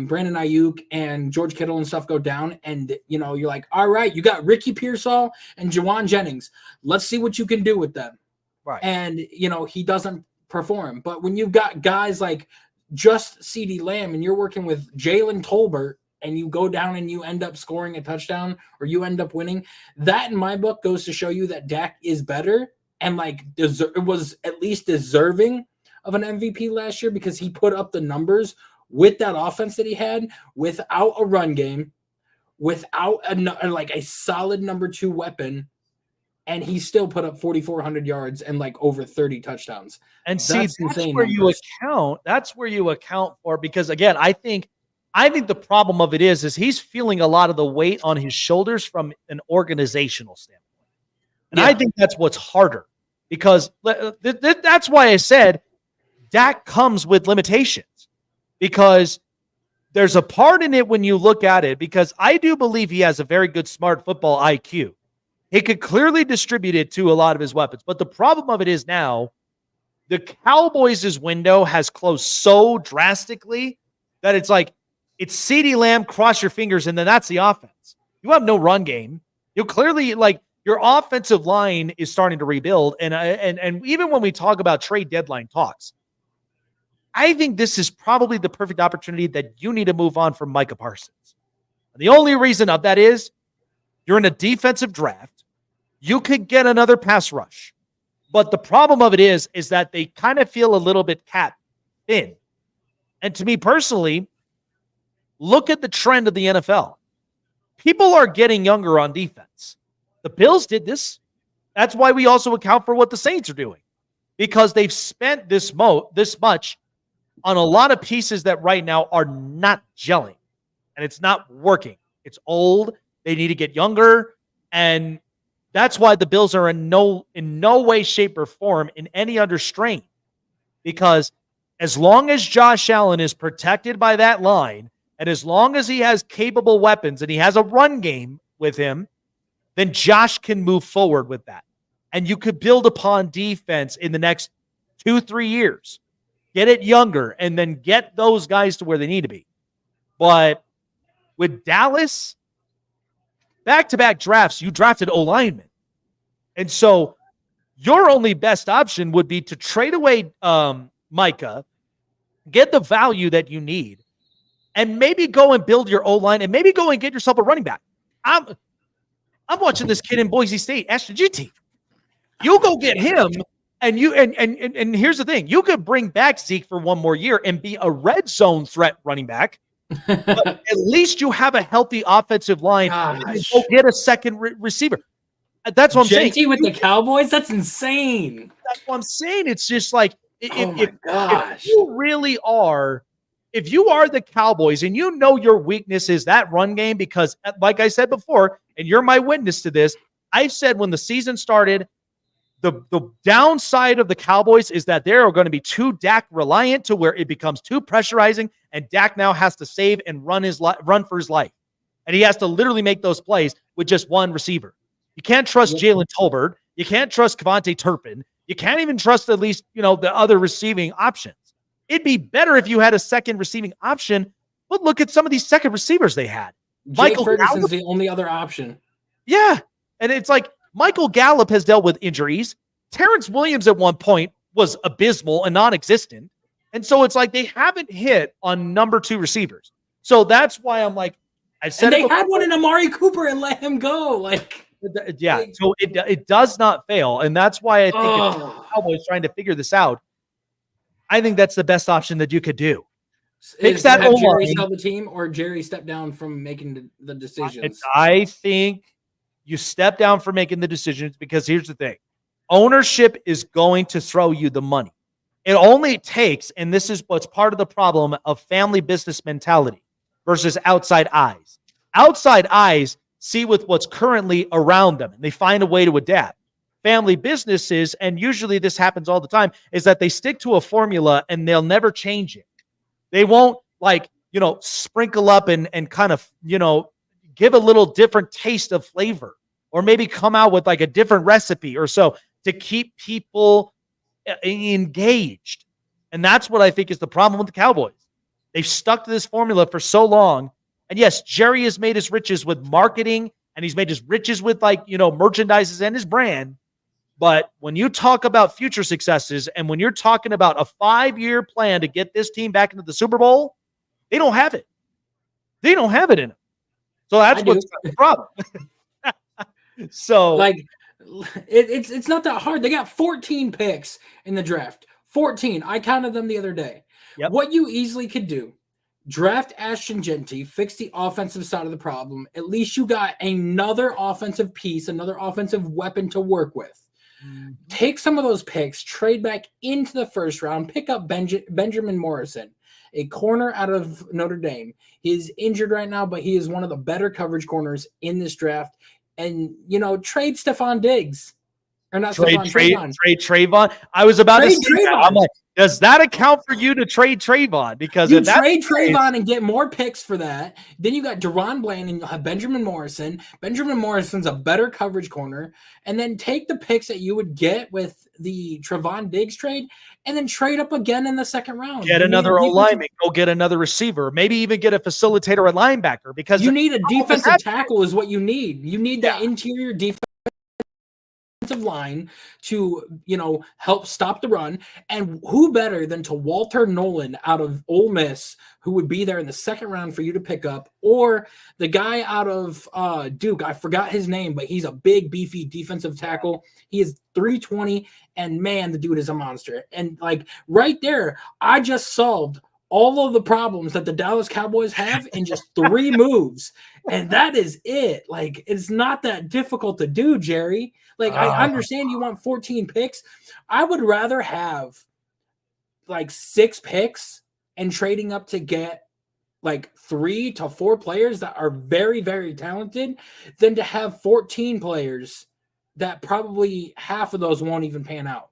Brandon Ayuk and George Kittle and stuff go down, and you know you're like, all right, you got Ricky Pearsall and Jawan Jennings. Let's see what you can do with them. Right. And you know he doesn't perform. But when you've got guys like just CeeDee Lamb and you're working with Jalen Tolbert, and you go down and you end up scoring a touchdown or you end up winning, that in my book goes to show you that Dak is better and like it was at least deserving of an MVP last year, because he put up the numbers with that offense that he had without a run game, without a solid number 2 weapon, and he still put up 4,400 yards and like over 30 touchdowns. And see, that's where you account. That's where you account for, because again, I think the problem of it is he's feeling a lot of the weight on his shoulders from an organizational standpoint. And I think that's what's harder, because that's why I said Dak comes with limitations, because there's a part in it when you look at it, because I do believe he has a very good smart football IQ. He could clearly distribute it to a lot of his weapons. But the problem of it is now the Cowboys' window has closed so drastically that it's like, it's CeeDee Lamb, cross your fingers, and then that's the offense. You have no run game. You clearly, like, your offensive line is starting to rebuild. And even when we talk about trade deadline talks, I think this is probably the perfect opportunity that you need to move on from Micah Parsons. And the only reason of that is you're in a defensive draft. You could get another pass rush. But the problem of it is that they kind of feel a little bit cap thin. And to me personally, look at the trend of the NFL. People are getting younger on defense. The Bills did this. That's why we also account for what the Saints are doing, because they've spent this much on a lot of pieces that right now are not gelling, and it's not working. It's old. They need to get younger, and that's why the Bills are in no way, shape, or form in any under strain, because as long as Josh Allen is protected by that line, and as long as he has capable weapons and he has a run game with him, then Josh can move forward with that. And you could build upon defense in the next 2-3 years. Get it younger and then get those guys to where they need to be. But with Dallas, back-to-back drafts, you drafted O-linemen. And so your only best option would be to trade away Micah, get the value that you need, and maybe go and build your O-line, and maybe go and get yourself a running back. I'm watching this kid in Boise State, Ashton GT. You go get him, and here's the thing. You could bring back Zeke for one more year and be a red zone threat running back. But at least you have a healthy offensive line. And go get a second receiver. That's what I'm saying. JT with the Cowboys? That's insane. That's what I'm saying. It's just like, if you really are, if you are the Cowboys and you know your weakness is that run game, because like I said before, and you're my witness to this, I've said when the season started, the downside of the Cowboys is that they are going to be too Dak reliant to where it becomes too pressurizing, and Dak now has to save and run for his life. And he has to literally make those plays with just one receiver. You can't trust Jalen Tolbert. You can't trust Kevontae Turpin. You can't even trust at least, the other receiving options. It'd be better if you had a second receiving option, but look at some of these second receivers they had. Michael Ferguson's the only other option. Yeah. And it's like Michael Gallup has dealt with injuries. Terrence Williams at one point was abysmal and non-existent. And so it's like they haven't hit on number 2 receivers. So that's why I'm like, I said they had one in Amari Cooper and let him go. So it does not fail. And that's why I think if the Cowboys trying to figure this out, I think that's the best option that you could do. Fix that have Jerry sell the team, or Jerry step down from making the decisions? I think you step down from making the decisions, because here's the thing. Ownership is going to throw you the money. It only takes, and this is what's part of the problem of family business mentality versus outside eyes. Outside eyes see with what's currently around them, and they find a way to adapt. Family businesses, and usually this happens all the time, is that they stick to a formula and they'll never change it. They won't sprinkle up and kind of, give a little different taste of flavor, or maybe come out with like a different recipe or so to keep people engaged. And that's what I think is the problem with the Cowboys. They've stuck to this formula for so long. And yes, Jerry has made his riches with marketing, and he's made his riches with merchandises and his brand. But when you talk about future successes, and when you're talking about a 5-year plan to get this team back into the Super Bowl, they don't have it. They don't have it in them. So that's what's the problem. So it's not that hard. They got 14 picks in the draft. 14. I counted them the other day. Yep. What you easily could do, draft Ashton Genty, fix the offensive side of the problem. At least you got another offensive piece, another offensive weapon to work with. Take some of those picks, trade back into the first round, pick up Benjamin Morrison, a corner out of Notre Dame. He is injured right now, but he is one of the better coverage corners in this draft. And, trade Stephon Diggs. Or not Trayvon. Trade Trayvon. I was about to say that. I'm like, does that account for you to trade Trayvon? Because you trade Trayvon and get more picks for that. Then you got Deron Bland and you'll have Benjamin Morrison. Benjamin Morrison's a better coverage corner. And then take the picks that you would get with the Trevon Diggs trade and then trade up again in the second round. Get another O-lineman. Go get another receiver. Maybe even get a facilitator at linebacker, because you need a defensive tackle is what you need. You need that interior defensive line to help stop the run. And who better than to Walter Nolan out of Ole Miss, who would be there in the second round for you to pick up, or the guy out of Duke, I forgot his name, but he's a big beefy defensive tackle. He is 320, and man, the dude is a monster. And right there, I just solved all of the problems that the Dallas Cowboys have in just 3 moves. And that is it. It's not that difficult to do, Jerry. I understand you want 14 picks. I would rather have 6 picks and trading up to get 3 to 4 players that are very, very talented than to have 14 players that probably half of those won't even pan out.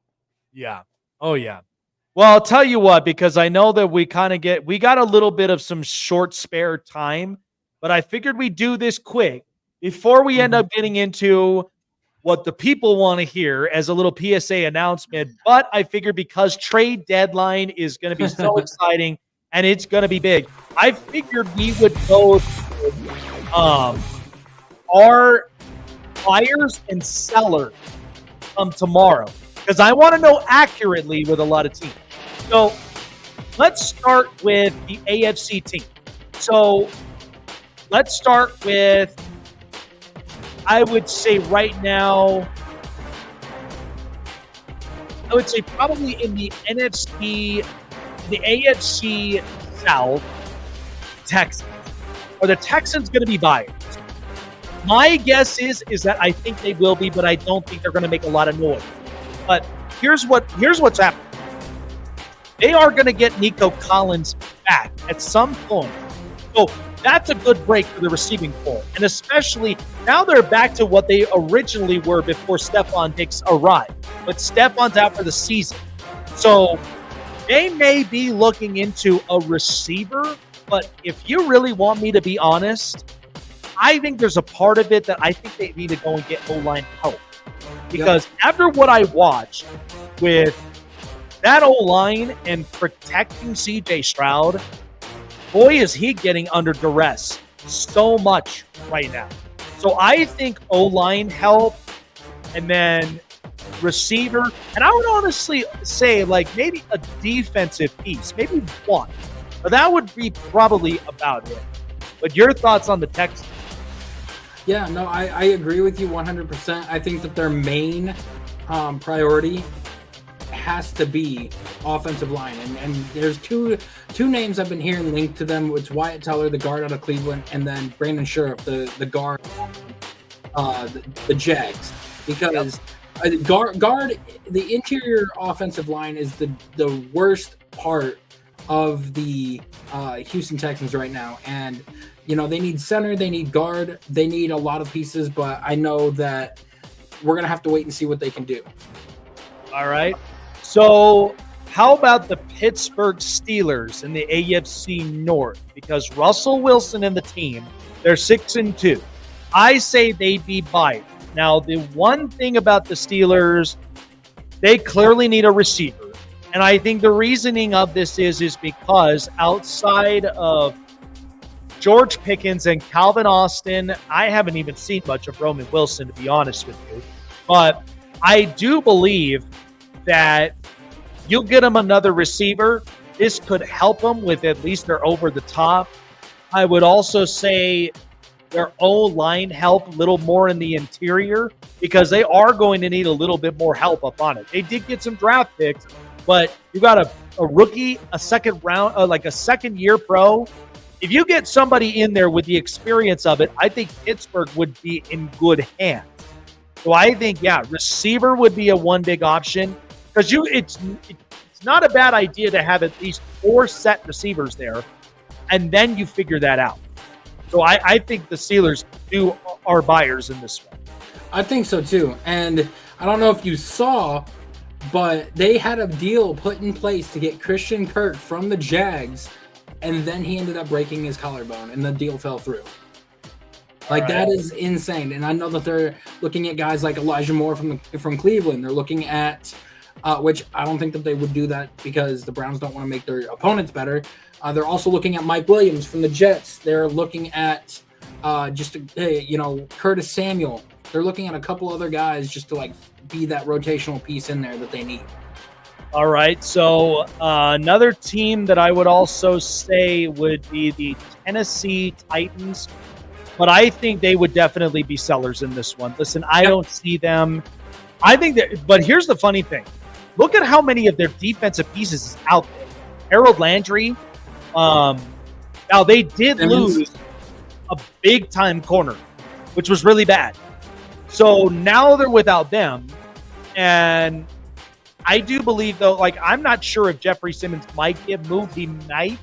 Yeah. Oh, yeah. Well, I'll tell you what, because I know that we got a little bit of some short spare time, but I figured we'd do this quick before we end up getting into what the people want to hear as a little PSA announcement. But I figured because trade deadline is going to be so exciting and it's going to be big, I figured we would go our buyers and sellers tomorrow, because I want to know accurately with a lot of teams. So let's start with the AFC team. So let's start with, I would say right now, I would say probably in the NFC, the AFC South, Texans. Are the Texans going to be buyers? My guess is that I think they will be, but I don't think they're going to make a lot of noise. But here's what's happening. They are going to get Nico Collins back at some point. So that's a good break for the receiving corps. And especially now they're back to what they originally were before Stephon Diggs arrived. But Stephon's out for the season. So they may be looking into a receiver. But if you really want me to be honest, I think there's a part of it that I think they need to go and get O-line help. Because after what I watched with that O-line and protecting C.J. Stroud, boy, is he getting under duress so much right now. So I think O-line help and then receiver. And I would honestly say maybe a defensive piece, maybe one. But that would be probably about it. But your thoughts on the Texans? Yeah, no, I agree with you 100%. I think that their main priority has to be offensive line. And there's two names I've been hearing linked to them. It's Wyatt Teller, the guard out of Cleveland, and then Brandon Scherff, the guard, the Jags. Because guard, the interior offensive line is the worst part of the Houston Texans right now. And they need center, they need guard, they need a lot of pieces, but I know that we're going to have to wait and see what they can do. All right. So how about the Pittsburgh Steelers in the AFC North? Because Russell Wilson and the team, they're 6-2. I say they'd be buyers. Now, the one thing about the Steelers, they clearly need a receiver. And I think the reasoning of this is because outside of George Pickens and Calvin Austin, I haven't even seen much of Roman Wilson, to be honest with you. But I do believe that you'll get them another receiver. This could help them with at least their over the top. I would also say their O-line help a little more in the interior because they are going to need a little bit more help up on it. They did get some draft picks, but you got a rookie, a second round, like a second-year pro. If you get somebody in there with the experience of it, I think Pittsburgh would be in good hands. So I think, receiver would be a one big option because it's not a bad idea to have at least 4 set receivers there, and then you figure that out. So I think the Steelers are buyers in this one. I think so too. And I don't know if you saw, but they had a deal put in place to get Christian Kirk from the Jags, and then he ended up breaking his collarbone, and the deal fell through. Like, that is insane. And I know that they're looking at guys like Elijah Moore from Cleveland. They're looking at, which I don't think that they would do that because the Browns don't want to make their opponents better. They're also looking at Mike Williams from the Jets. They're looking at Curtis Samuel. They're looking at a couple other guys just to be that rotational piece in there that they need. All right. So another team that I would also say would be the Tennessee Titans, but I think they would definitely be sellers in this one. Listen, I don't see them. I think that, but here's the funny thing. Look at how many of their defensive pieces is out there. Harold Landry. Now they did lose a big time corner, which was really bad. So now they're without them. And I do believe though, I'm not sure if Jeffrey Simmons might get moved. He might,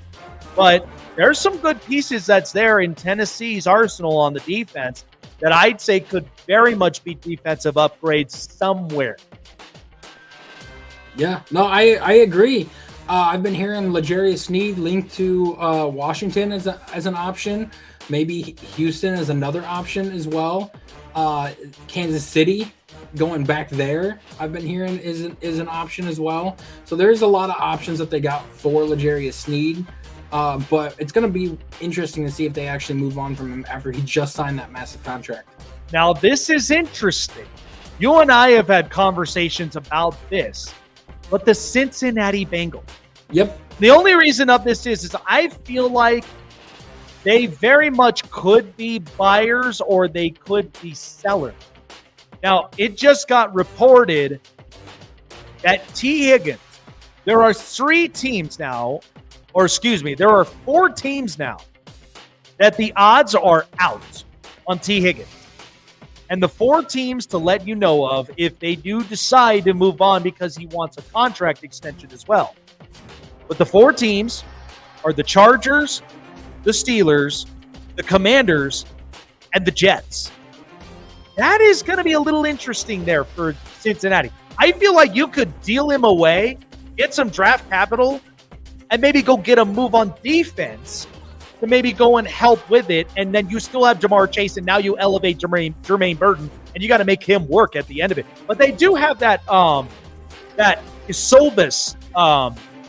but there's some good pieces that's there in Tennessee's arsenal on the defense that I'd say could very much be defensive upgrades somewhere. Yeah, no, I agree. I've been hearing L'Jarius Sneed linked to Washington as an option. Maybe Houston is another option as well. Kansas City going back there, I've been hearing is an option as well. So there's a lot of options that they got for L'Jarius Sneed. But it's going to be interesting to see if they actually move on from him after he just signed that massive contract. Now, this is interesting. You and I have had conversations about this, but the Cincinnati Bengals. Yep. The only reason of this is I feel like they very much could be buyers or they could be sellers. Now, it just got reported that T. Higgins, there are 3 teams now, or excuse me, there are 4 teams now that the odds are out on T. Higgins. And the 4 teams to let you know of if they do decide to move on because he wants a contract extension as well. But the 4 teams are the Chargers, the Steelers, the Commanders, and the Jets. That is going to be a little interesting there for Cincinnati. I feel like you could deal him away, get some draft capital, and maybe go get a move on defense to maybe go and help with it, and then you still have Jamar Chase, and now you elevate Jermaine Burton, and you got to make him work at the end of it. But they do have that Silva's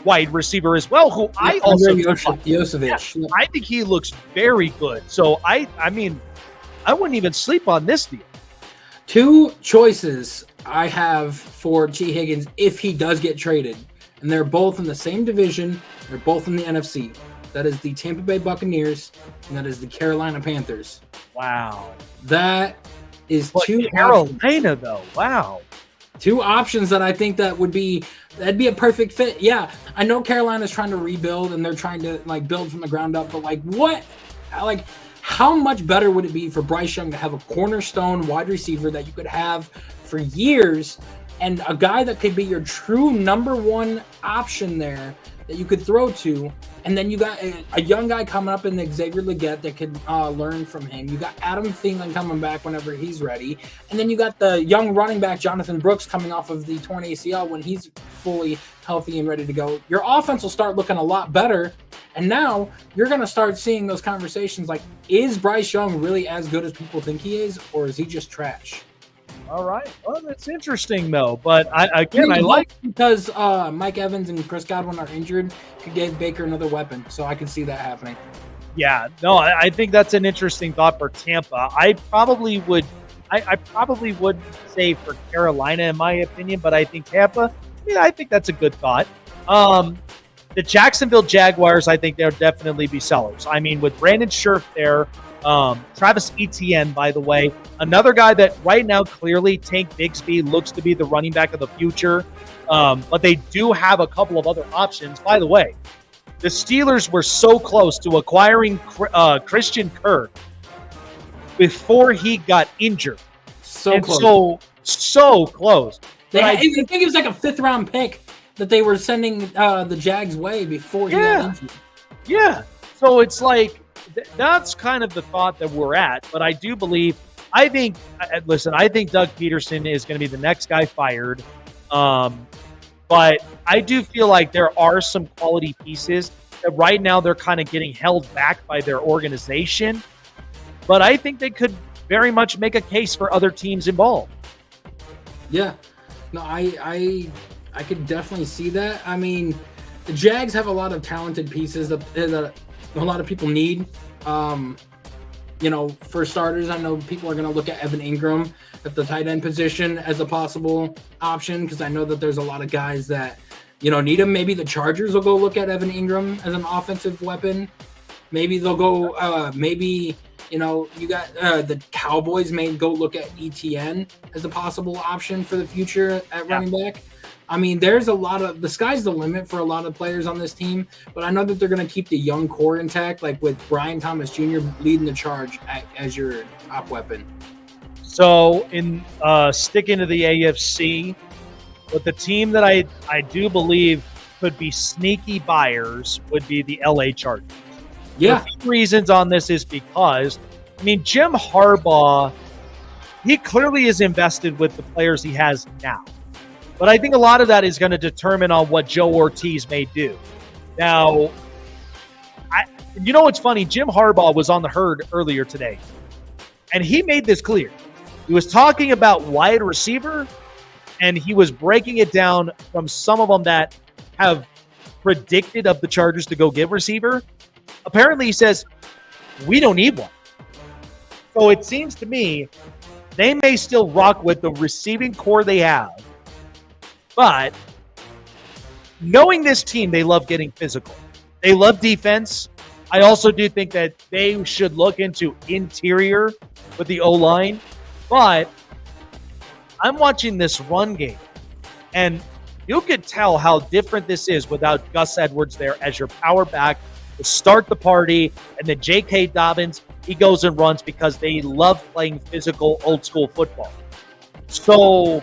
wide receiver as well, who I also Yosevich. I think he looks very good. So I mean, I wouldn't even sleep on this deal. 2 choices I have for T. Higgins if he does get traded, and they're both in the same division. They're both in the NFC. That is the Tampa Bay Buccaneers, and that is the Carolina Panthers. Wow. That is but 2 Carolina, though. Wow. 2 options that I think that'd be a perfect fit. Yeah, I know Carolina's trying to rebuild, and they're trying to build from the ground up, but how much better would it be for Bryce Young to have a cornerstone wide receiver that you could have for years and a guy that could be your true number 1 option there that you could throw to. And then you got a young guy coming up in Xavier Legette that could learn from him. You got Adam Thielen coming back whenever he's ready. And then you got the young running back, Jonathan Brooks, coming off of the torn ACL when he's fully healthy and ready to go. Your offense will start looking a lot better. And now you're going to start seeing those conversations like, is Bryce Young really as good as people think he is, or is he just trash? All right. Well, that's interesting, though. But I like because Mike Evans and Chris Godwin are injured, could give Baker another weapon. So I can see that happening. Yeah. No, I think that's an interesting thought for Tampa. I probably would say for Carolina, in my opinion, but I think Tampa. I think that's a good thought. The Jacksonville Jaguars, I think they'll definitely be sellers. I mean, with Brandon Scherf there. Travis Etienne, by the way, another guy that right now clearly Tank Bigsby looks to be the running back of the future. But they do have a couple of other options. By the way, the Steelers were so close to acquiring Christian Kirk before he got injured. So close. I think it was like a 5th-round pick that they were sending the Jags' way before he got injured. Yeah. So it's like, that's kind of the thought that we're at. But I do believe, I think Doug Peterson is going to be the next guy fired. But I do feel like there are some quality pieces that right now they're kind of getting held back by their organization. But I think they could very much make a case for other teams involved. Yeah. No, I could definitely see that. I mean, the Jags have a lot of talented pieces that a lot of people need. For starters, I know people are going to look at Evan Ingram at the tight end position as a possible option because I know that there's a lot of guys that, need him. Maybe the Chargers will go look at Evan Ingram as an offensive weapon. Maybe they'll go, you got the Cowboys may go look at ETN as a possible option for the future at running back. I mean, there's a lot of – the sky's the limit for a lot of players on this team, but I know that they're going to keep the young core intact, like with Brian Thomas Jr. leading the charge as your top weapon. So, in sticking to the AFC, but the team that I do believe could be sneaky buyers would be the LA Chargers. Yeah. The reasons on this is because, Jim Harbaugh, he clearly is invested with the players he has now. But I think a lot of that is going to determine on what Joe Ortiz may do. Now, what's funny? Jim Harbaugh was on the Herd earlier today, and he made this clear. He was talking about wide receiver, and he was breaking it down from some of them that have predicted of the Chargers to go get receiver. Apparently, he says, we don't need one. So it seems to me they may still rock with the receiving core they have. But knowing this team, they love getting physical. They love defense. I also do think that they should look into interior with the O-line. But I'm watching this run game, and you could tell how different this is without Gus Edwards there as your power back to start the party. And then J.K. Dobbins, he goes and runs because they love playing physical, old-school football. So...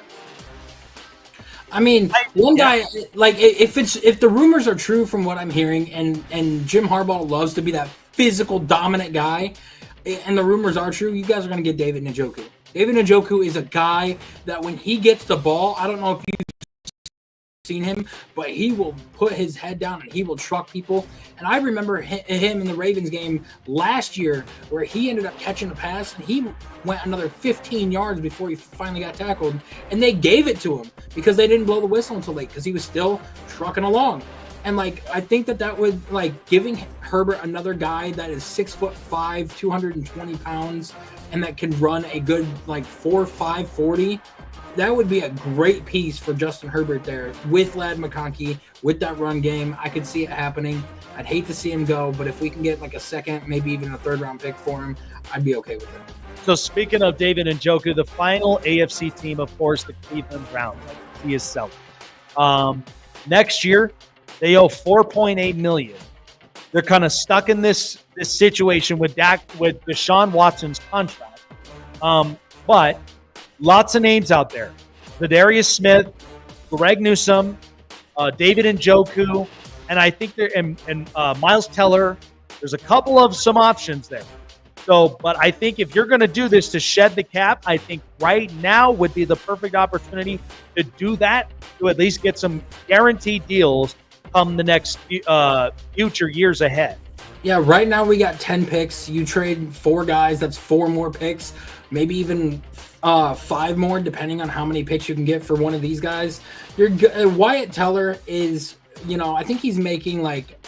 one guy, like, if the rumors are true from what I'm hearing, and Jim Harbaugh loves to be that physical, dominant guy, and the rumors are true, you guys are going to get David Njoku. David Njoku is a guy that when he gets the ball, I don't know if you've seen him, but he will put his head down and he will truck people. And I remember him in the Ravens game last year where he ended up catching a pass and he went another 15 yards before he finally got tackled, and they gave it to him because they didn't blow the whistle until late because he was still trucking along. And I think that would, giving Herbert another guy that is 6'5", 220 pounds, and that can run a good 4.5 40. That would be a great piece for Justin Herbert there with Ladd McConkey, with that run game. I could see it happening. I'd hate to see him go, but if we can get a second, maybe even a 3rd-round pick for him, I'd be okay with it. So speaking of David Njoku, the final AFC team, of course, the Cleveland Browns. He is selling. Next year, they owe $4.8 million. They're kind of stuck in this situation with Deshaun Watson's contract. But lots of names out there. Zadarius Smith, Greg Newsome, David Njoku. and I think Miles Teller, there's a couple of some options there. So, but I think if you're going to do this to shed the cap, I think right now would be the perfect opportunity to do that, to at least get some guaranteed deals come the next future years ahead. Yeah, right now we got 10 picks. You trade 4 guys, that's 4 more picks, maybe even 5 more, depending on how many picks you can get for one of these guys. Wyatt Teller is, I think he's making like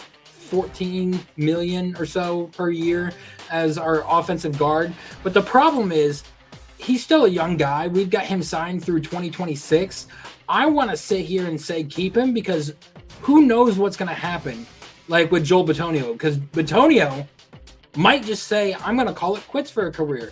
$14 million or so per year as our offensive guard. But the problem is he's still a young guy. We've got him signed through 2026. I want to sit here and say keep him because who knows what's going to happen, like with Joel Bitonio, because Bitonio might just say, I'm going to call it quits for a career.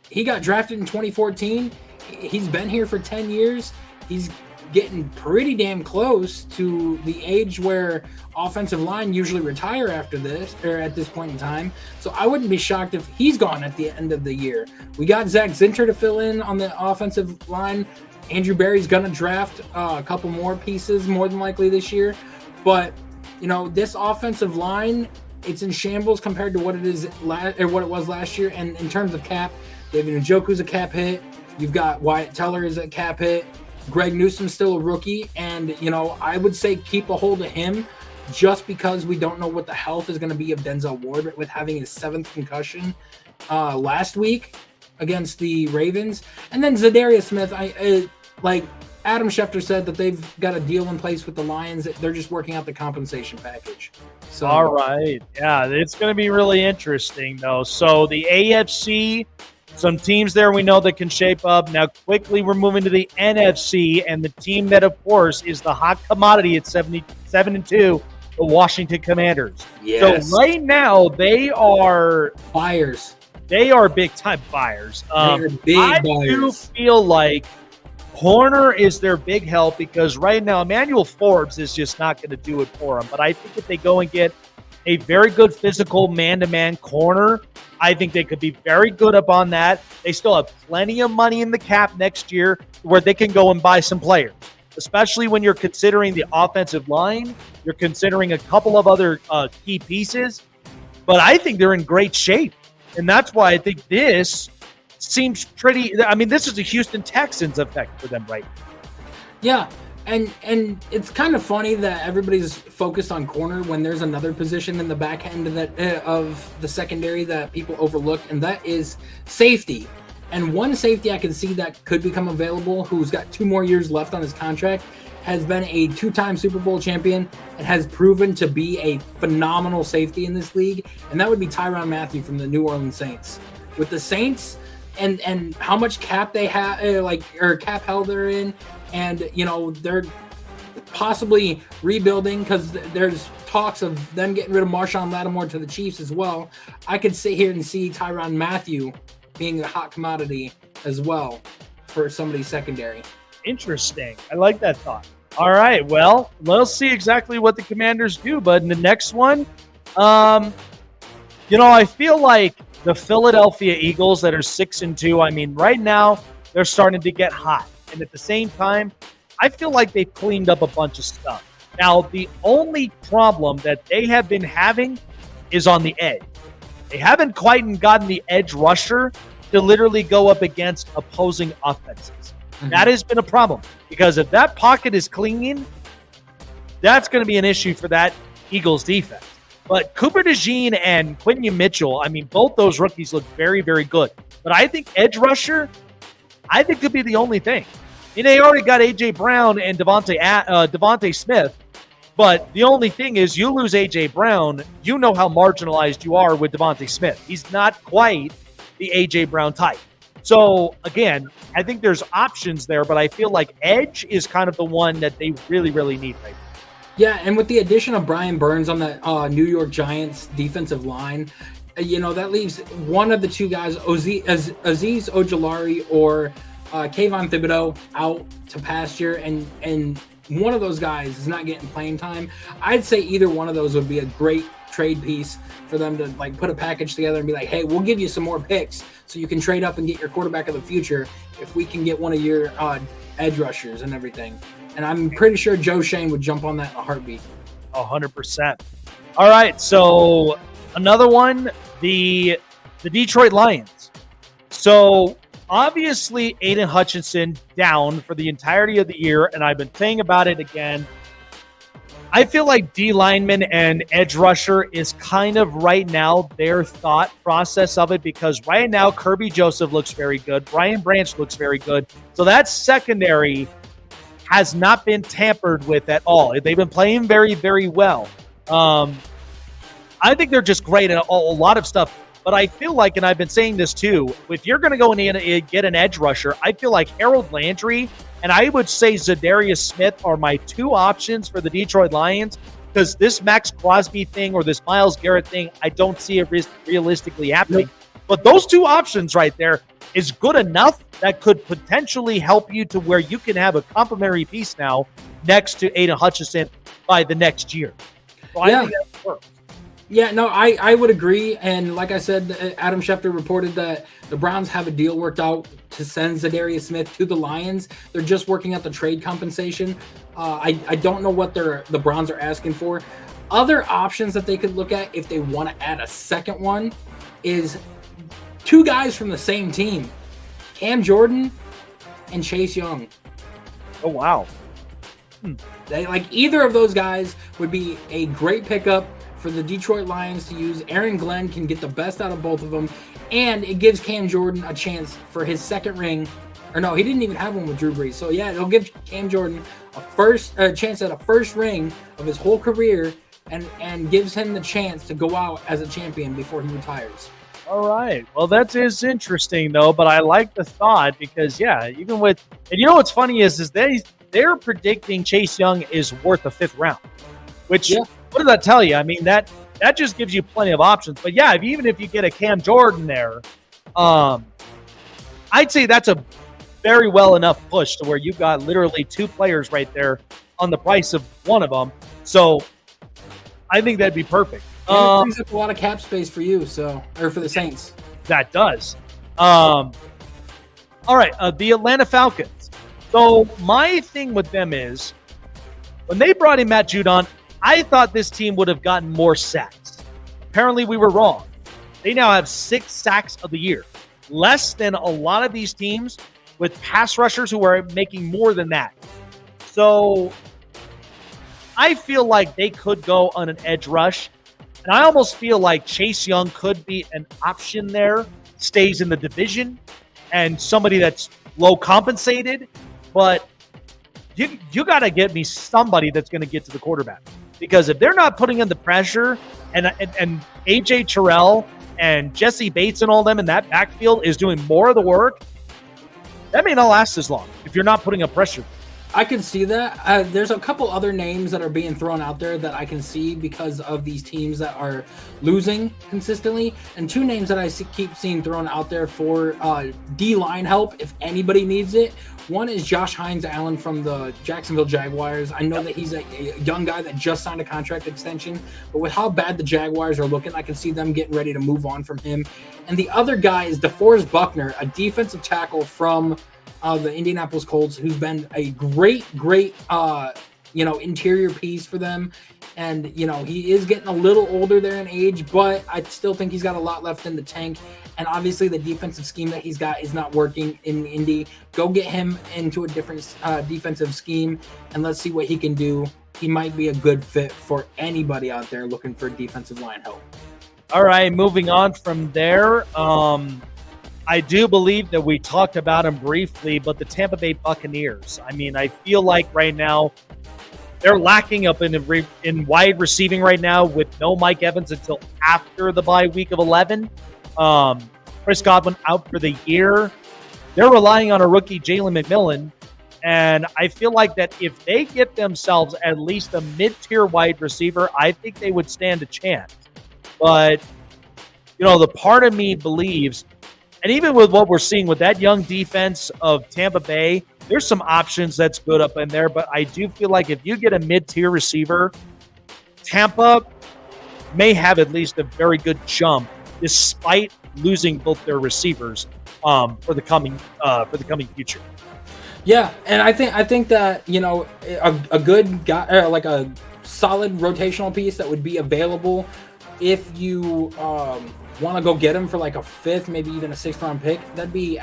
He got drafted in 2014. He's been here for 10 years. He's getting pretty damn close to the age where offensive line usually retire after this, or at this point in time. So I wouldn't be shocked if he's gone at the end of the year. We got Zach Zinter to fill in on the offensive line. Andrew Berry's going to draft a couple more pieces more than likely this year. But, this offensive line, it's in shambles compared to what it is what it was last year. And in terms of cap, David Njoku's a cap hit. You've got Wyatt Teller is a cap hit. Greg Newsom's still a rookie. And, I would say keep a hold of him just because we don't know what the health is going to be of Denzel Ward with having his 7th concussion last week against the Ravens. And then Zadarius Smith, like Adam Schefter said that they've got a deal in place with the Lions. They're just working out the compensation package. So, all right. Yeah, it's going to be really interesting, though. So the AFC, some teams there we know that can shape up. Now, quickly, we're moving to the NFC, and the team that, of course, is the hot commodity at 77-2, the Washington Commanders. Yes. So right now, they are buyers. They are big-time buyers. They're big I buyers. do feel like corner is their big help because right now Emmanuel Forbes is just not going to do it for them. But I think if they go and get a very good physical man-to-man corner, I think they could be very good up on that. They still have plenty of money in the cap next year where they can go and buy some players, especially when you're considering the offensive line. You're considering a couple of other key pieces. But I think they're in great shape. And that's why I think this seems pretty – this is a Houston Texans effect for them right now. Yeah, and it's kind of funny that everybody's focused on corner when there's another position in the back end of the secondary that people overlook, and that is safety. And one safety I can see that could become available, who's got 2 more years left on his contract, has been a 2-time Super Bowl champion and has proven to be a phenomenal safety in this league, and that would be Tyrann Mathieu from the New Orleans Saints. With the Saints and how much cap they have, or cap held they're in, and they're possibly rebuilding because there's talks of them getting rid of Marshawn Lattimore to the Chiefs as well. I could sit here and see Tyrann Mathieu being a hot commodity as well for somebody's secondary. Interesting. I like that thought. All right. Well, let's see exactly what the Commanders do. But in the next one, I feel like the Philadelphia Eagles that are 6-2, right now they're starting to get hot. And at the same time, I feel like they've cleaned up a bunch of stuff. Now, the only problem that they have been having is on the edge. They haven't quite gotten the edge rusher to literally go up against opposing offenses. Mm-hmm. That has been a problem because if that pocket is clean, that's going to be an issue for that Eagles defense. But Cooper DeJean and Quinyon Mitchell, both those rookies look very, very good. But I think edge rusher, could be the only thing. They already got A.J. Brown and Devontae Smith. But the only thing is you lose A.J. Brown, you know how marginalized you are with Devontae Smith. He's not quite the A.J. Brown type. So, again, I think there's options there, but I feel like edge is kind of the one that they really, really need right now. Yeah, and with the addition of Brian Burns on the New York Giants defensive line, that leaves one of the 2 guys, Azeez Ojulari or Kayvon Thibodeau, out to pasture, and one of those guys is not getting playing time. I'd say either one of those would be a great trade piece for them to put a package together and be like, hey, we'll give you some more picks so you can trade up and get your quarterback of the future if we can get one of your edge rushers and everything. And I'm pretty sure Joe Shane would jump on that in a heartbeat. 100%. All right, so another one, the Detroit Lions. So obviously Aiden Hutchinson down for the entirety of the year, and I've been saying about it again. I feel like D lineman and edge rusher is kind of right now their thought process of it, because right now Kirby Joseph looks very good. Brian Branch looks very good. So that secondary has not been tampered with at all. They've been playing very, very well. I think they're just great at a lot of stuff. But I feel like, and I've been saying this too, if you're going to go in and get an edge rusher, I feel like Harold Landry and I would say Zadarius Smith are my two options for the Detroit Lions, because this Max Crosby thing or this Myles Garrett thing, I don't see it realistically happening. But those two options right there is good enough that could potentially help you to where you can have a complimentary piece now next to Aiden Hutchinson by the next year. So I think that works. Yeah, no, I would agree. And like I said, Adam Schefter reported that the Browns have a deal worked out to send Zadarius Smith to the Lions. They're just working out the trade compensation. I don't know what the Browns are asking for. Other options that they could look at if they want to add a second one is two guys from the same team, Cam Jordan and Chase Young. Oh, wow. Either of those guys would be a great pickup for the Detroit Lions to use. Aaron Glenn can get the best out of both of them, and it gives Cam Jordan a chance for his second ring. Or no, he didn't even have one with Drew Brees. So yeah, it'll give Cam Jordan a chance at a first ring of his whole career, and gives him the chance to go out as a champion before he retires. All right. Well, that is interesting though, but I like the thought, because even with, and you know what's funny is they're predicting Chase Young is worth a 5th round, which what does that tell you? I mean, that just gives you plenty of options. But yeah, even if you get a Cam Jordan there, I'd say that's a very well enough push to where you've got literally two players right there on the price of one of them. So I think that'd be perfect. It brings up a lot of cap space for you, or for the Saints. That does. All right, the Atlanta Falcons. So my thing with them is, when they brought in Matt Judon, I thought this team would have gotten more sacks. Apparently, we were wrong. They now have 6 sacks of the year, less than a lot of these teams with pass rushers who are making more than that. So I feel like they could go on an edge rush, and I almost feel like Chase Young could be an option there, stays in the division, and somebody that's low compensated, but you got to get me somebody that's going to get to the quarterback. Because if they're not putting in the pressure, and AJ Terrell and Jesse Bates and all them in that backfield is doing more of the work, that may not last as long if you're not putting up pressure. I can see that. There's a couple other names that are being thrown out there that I can see because of these teams that are losing consistently. And two names that I keep seeing thrown out there for D-line help if anybody needs it. One is Josh Hines-Allen from the Jacksonville Jaguars. I know that he's a young guy that just signed a contract extension, but with how bad the Jaguars are looking, I can see them getting ready to move on from him. And the other guy is DeForest Buckner, a defensive tackle from the Indianapolis Colts, who's been a great interior piece for them. And, he is getting a little older there in age, but I still think he's got a lot left in the tank. And obviously the defensive scheme that he's got is not working in Indy. Go get him into a different defensive scheme, and let's see what he can do. He might be a good fit for anybody out there looking for defensive line help. All right, moving on from there. I do believe that we talked about him briefly, but the Tampa Bay Buccaneers. I mean, I feel like right now they're lacking up in wide receiving right now with no Mike Evans until after the bye week of 11. Chris Godwin out for the year. They're relying on a rookie, Jalen McMillan, and I feel like that if they get themselves at least a mid-tier wide receiver, I think they would stand a chance. But, the part of me believes, and even with what we're seeing with that young defense of Tampa Bay, there's some options that's good up in there, but I do feel like if you get a mid-tier receiver, Tampa may have at least a very good jump despite losing both their receivers for the coming future. Yeah, and I think that a good guy, like a solid rotational piece that would be available if you want to go get him for like a 5th, maybe even a 6th round pick, that'd be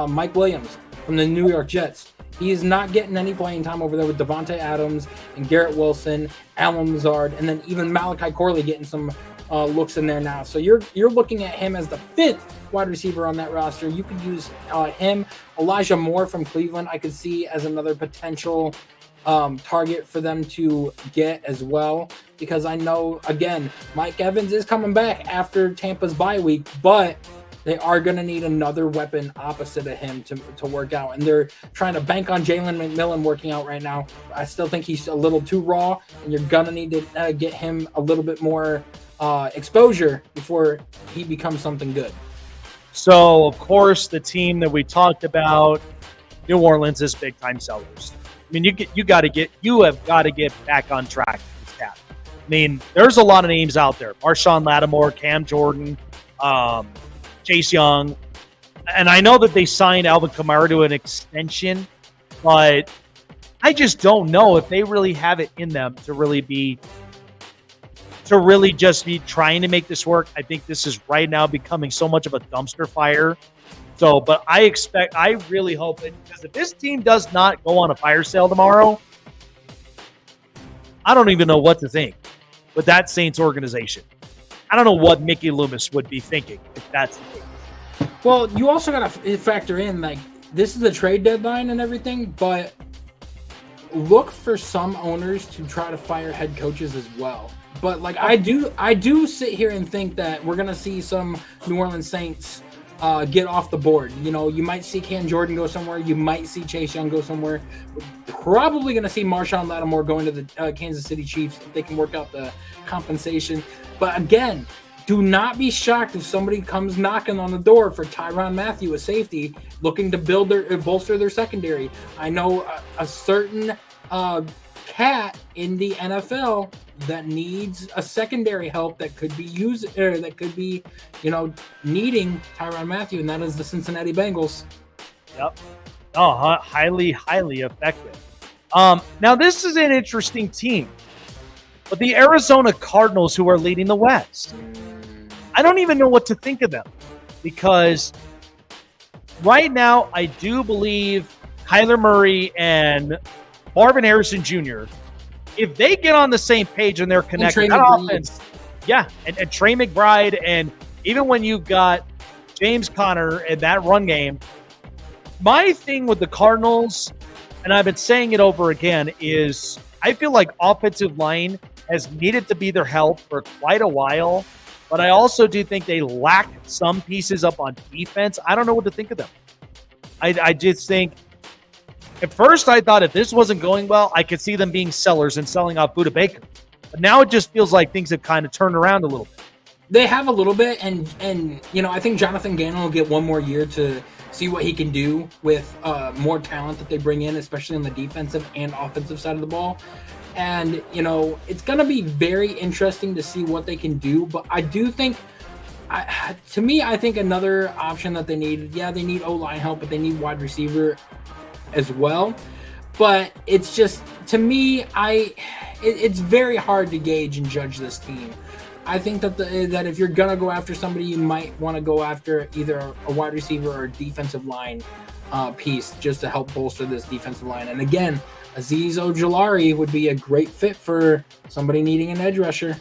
Mike Williams from the New York Jets. He is not getting any playing time over there with Devontae Adams and Garrett Wilson, Alan Lazard, and then even Malachi Corley getting some looks in there now. So you're looking at him as the 5th wide receiver on that roster. You could use him. Elijah Moore from Cleveland I could see as another potential target for them to get as well, because I know, again, Mike Evans is coming back after Tampa's bye week, but they are going to need another weapon opposite of him to work out. And they're trying to bank on Jalen McMillan working out right now. I still think he's a little too raw, and you're going to need to get him a little bit more exposure before he becomes something good. So, of course, the team that we talked about, New Orleans, is big-time sellers. I mean, you have got to get back on track with this cap. I mean, there's a lot of names out there: Marshawn Lattimore, Cam Jordan, Chase Young, and I know that they signed Alvin Kamara to an extension, but I just don't know if they really have it in them to really just be trying to make this work. I think this is right now becoming so much of a dumpster fire. So, but I really hope it, because if this team does not go on a fire sale tomorrow, I don't even know what to think with that Saints organization. I don't know what Mickey Loomis would be thinking if that's the case. Well, you also got to factor in, like, this is the trade deadline and everything, but look for some owners to try to fire head coaches as well. But like I do sit here and think that we're gonna see some New Orleans Saints get off the board. You know, you might see Cam Jordan go somewhere. You might see Chase Young go somewhere. We're probably going to see Marshawn Lattimore going to the Kansas City Chiefs if they can work out the compensation. But again, do not be shocked if somebody comes knocking on the door for Tyrann Mathieu, a safety, looking to bolster their secondary. I know a certain cat in the NFL that needs a secondary help that could be needing Tyrann Mathieu, and that is the Cincinnati Bengals. Yep. Oh, highly effective. Now this is an interesting team, but the Arizona Cardinals, who are leading the West, I don't even know what to think of them, because right now I do believe Kyler Murray and Marvin Harrison Jr., if they get on the same page and they're connected, that offense, yeah, and Trey McBride, and even when you got James Conner in that run game, my thing with the Cardinals, and I've been saying it over again, is I feel like offensive line has needed to be their help for quite a while, but I also do think they lack some pieces up on defense. I don't know what to think of them. I just think, at first, I thought if this wasn't going well, I could see them being sellers and selling off Budda Baker. But now it just feels like things have kind of turned around a little bit. They have a little bit, and I think Jonathan Gannon will get one more year to see what he can do with more talent that they bring in, especially on the defensive and offensive side of the ball. And, it's going to be very interesting to see what they can do. But I do think, I think another option that they need, they need O-line help, but they need wide receiver as well. But it's just, to me, it's very hard to gauge and judge this team. I think that that if you're gonna go after somebody, you might want to go after either a wide receiver or a defensive line piece, just to help bolster this defensive line. And again, Azeez Ojulari would be a great fit for somebody needing an edge rusher.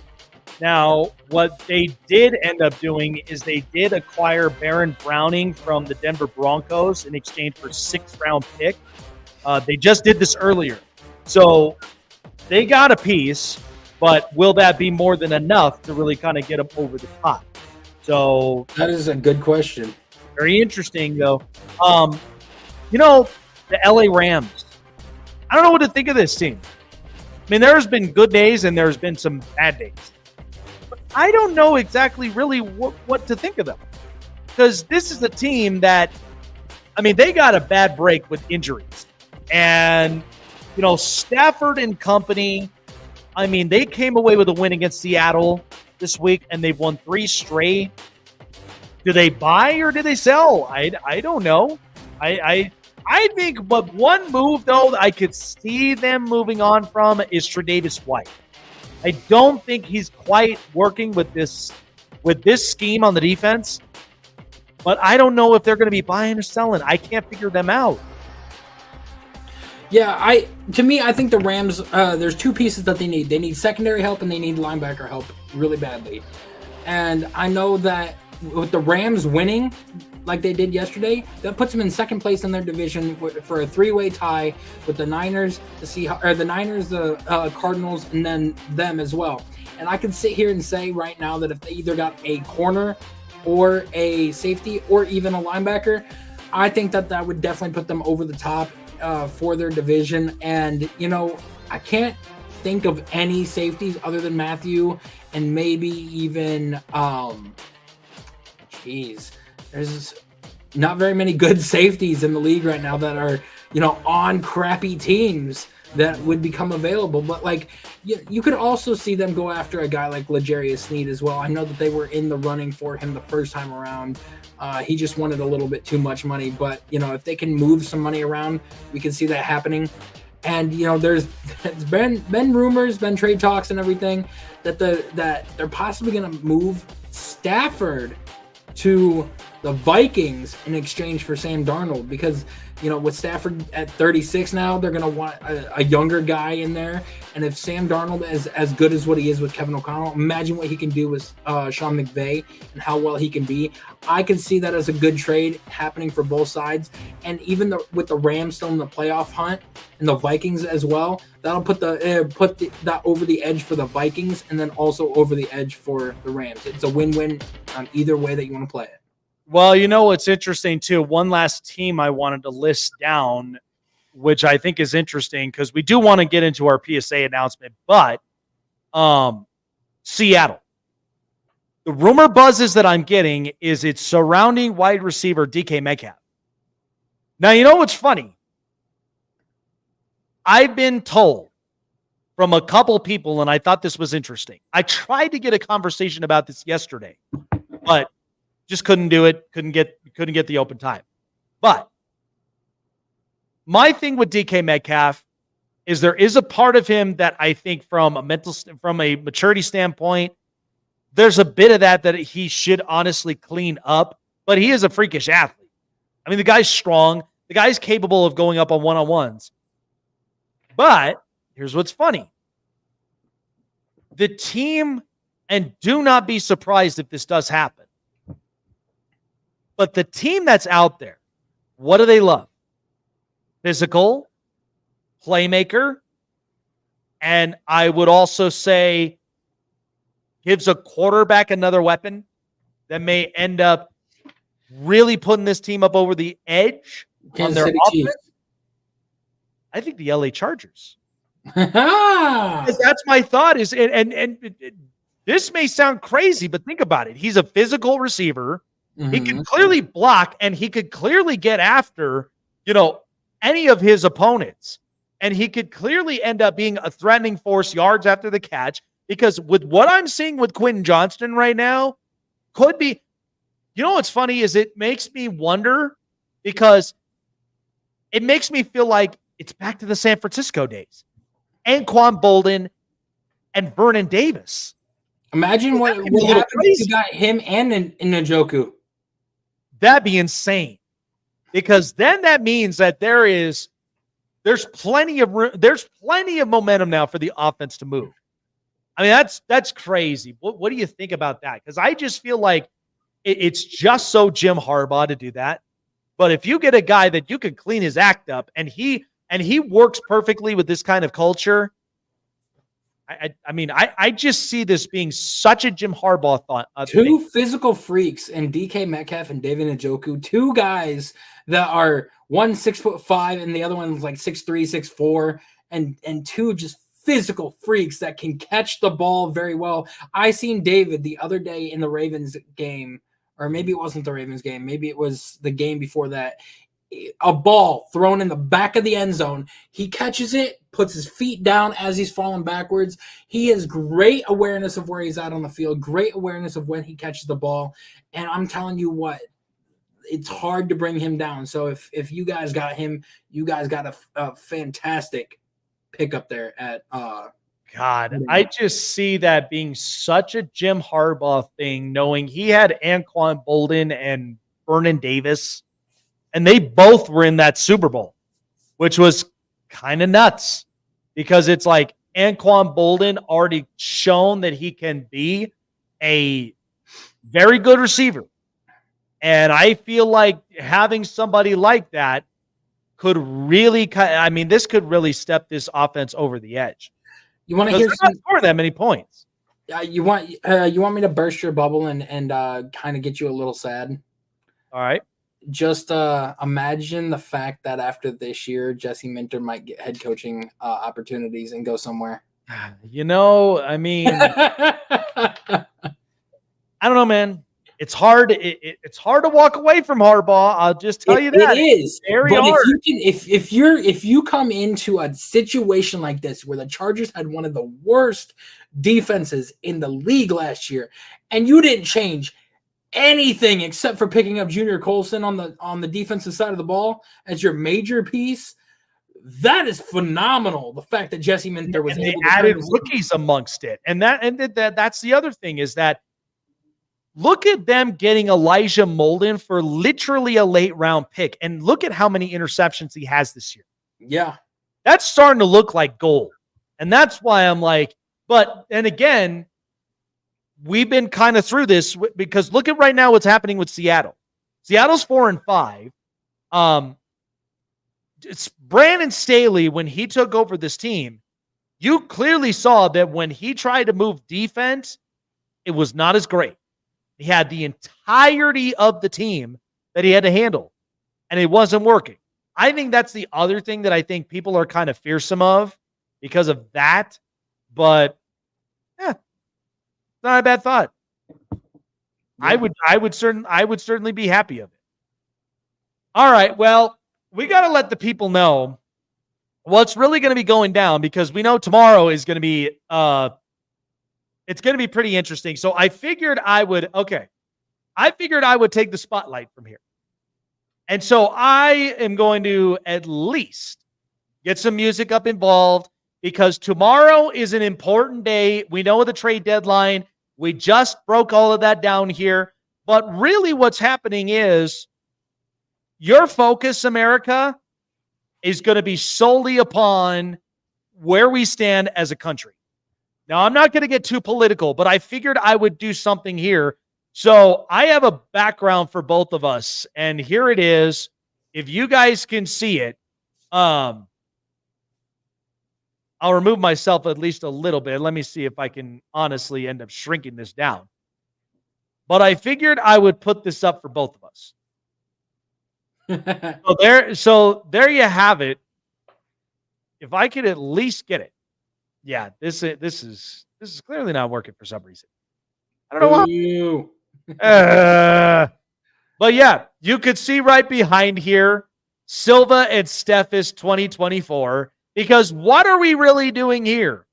Now, what they did end up doing is they did acquire Baron Browning from the Denver Broncos in exchange for a 6th-round pick. They just did this earlier. So they got a piece, but will that be more than enough to really kind of get them over the top? So that is a good question. Very interesting, though. The LA Rams. I don't know what to think of this team. I mean, there's been good days and there's been some bad days. I don't know exactly really what to think of them, because this is a team that, they got a bad break with injuries, and, Stafford and company, they came away with a win against Seattle this week, and they've won 3 straight. Do they buy or do they sell? I don't know. I think, but one move, though, I could see them moving on from is Tre'Davious White. I don't think he's quite working with this scheme on the defense. But I don't know if they're going to be buying or selling. I can't figure them out. Yeah, I think the Rams, there's two pieces that they need. They need secondary help and they need linebacker help really badly. And I know that with the Rams winning like they did yesterday, that puts them in second place in their division for a three-way tie with the Niners, the Cardinals, and then them as well. And I can sit here and say right now that if they either got a corner or a safety or even a linebacker, I think that would definitely put them over the top for their division. And, I can't think of any safeties other than Matthew and maybe even, there's not very many good safeties in the league right now that are, on crappy teams that would become available. But you could also see them go after a guy like L'Jarius Sneed as well. I know that they were in the running for him the first time around. He just wanted a little bit too much money, but if they can move some money around, we can see that happening. And there's been rumors, been trade talks and everything that they're possibly going to move Stafford to the Vikings in exchange for Sam Darnold, because with Stafford at 36 now, they're going to want a younger guy in there. And if Sam Darnold is as good as what he is with Kevin O'Connell, imagine what he can do with Sean McVay and how well he can be. I can see that as a good trade happening for both sides. And even with the Rams still in the playoff hunt and the Vikings as well, that'll put that over the edge for the Vikings and then also over the edge for the Rams. It's a win-win on either way that you want to play it. Well, what's interesting too, one last team I wanted to list down, which I think is interesting because we do want to get into our PSA announcement, but Seattle. The rumor buzzes that I'm getting is it's surrounding wide receiver DK Metcalf. Now, what's funny? I've been told from a couple people, and I thought this was interesting. I tried to get a conversation about this yesterday, but just couldn't do it. Couldn't get the open time. But my thing with DK Metcalf is there is a part of him that I think from a maturity standpoint, there's a bit of that he should honestly clean up, but he is a freakish athlete. I mean, the guy's strong. The guy's capable of going up on one-on-ones. But here's what's funny. The team, and do not be surprised if this does happen, but the team that's out there, what do they love? Physical, playmaker, and I would also say gives a quarterback another weapon that may end up really putting this team up over the edge on their offense. I think the LA Chargers. That's my thought. And this may sound crazy, but think about it. He's a physical receiver. Mm-hmm. He can clearly block, and he could clearly get after, any of his opponents. And he could clearly end up being a threatening force yards after the catch, because with what I'm seeing with Quentin Johnston right now, could be, what's funny is it makes me wonder, because it makes me feel like it's back to the San Francisco days. Anquan Bolden and Vernon Davis. Imagine what would happen if you got him and Njoku. That'd be insane, because then that means that there's plenty of momentum now for the offense to move. I mean, that's crazy. What do you think about that? Because I just feel like it's just so Jim Harbaugh to do that. But if you get a guy that you can clean his act up, and he works perfectly with this kind of culture, I just see this being such a Jim Harbaugh thought. Two physical freaks in DK Metcalf and David Njoku, two guys that are one 6'5" and the other one's like 6'3", 6'4", and two just physical freaks that can catch the ball very well. I seen David the other day in the Ravens game, or maybe it wasn't the Ravens game, maybe it was the game before that. A ball thrown in the back of the end zone. He catches it, puts his feet down as he's falling backwards. He has great awareness of where he's at on the field, great awareness of when he catches the ball. And I'm telling you what, it's hard to bring him down. So if you guys got him, you guys got a fantastic pick up there at God, I just see that being such a Jim Harbaugh thing, knowing he had Anquan Bolden and Vernon Davis, and they both were in that Super Bowl, which was kind of nuts because it's like Anquan Bolden already shown that he can be a very good receiver. And I feel like having somebody like that could really, this could really step this offense over the edge. You want to hear not score that many points? You want me to burst your bubble and kind of get you a little sad? All right. Just imagine the fact that after this year, Jesse Minter might get head coaching opportunities and go somewhere. I don't know, man. It's hard. It's hard to walk away from Harbaugh. I'll just tell you that it is very but hard. If you come into a situation like this where the Chargers had one of the worst defenses in the league last year, and you didn't change anything except for picking up Junior Colson on the defensive side of the ball as your major piece, that is phenomenal. The fact that Jesse Minter was able to added rookies amongst it, and that's the other thing is that. Look at them getting Elijah Molden for literally a late round pick. And look at how many interceptions he has this year. Yeah. That's starting to look like gold. And that's why I'm like, and again, we've been kind of through this because look at right now what's happening with Seattle. Seattle's 4-5. It's Brandon Staley, when he took over this team, you clearly saw that when he tried to move defense, it was not as great. He had the entirety of the team that he had to handle, and it wasn't working. I think that's the other thing that I think people are kind of fearsome of because of that. But it's not a bad thought. Yeah. I would certainly be happy of it. All right, well, we got to let the people know what's really going to be going down because we know tomorrow is going to be it's going to be pretty interesting. So I figured I would take the spotlight from here. And so I am going to at least get some music up involved because tomorrow is an important day. We know the trade deadline. We just broke all of that down here. But really what's happening is your focus, America, is going to be solely upon where we stand as a country. Now, I'm not going to get too political, but I figured I would do something here. So I have a background for both of us, and here it is. If you guys can see it, I'll remove myself at least a little bit. Let me see if I can honestly end up shrinking this down. But I figured I would put this up for both of us. So there you have it. If I could at least get it. Yeah, this is clearly not working for some reason. I don't know why. But yeah, you could see right behind here, Silva and Steffes 2024. Because what are we really doing here?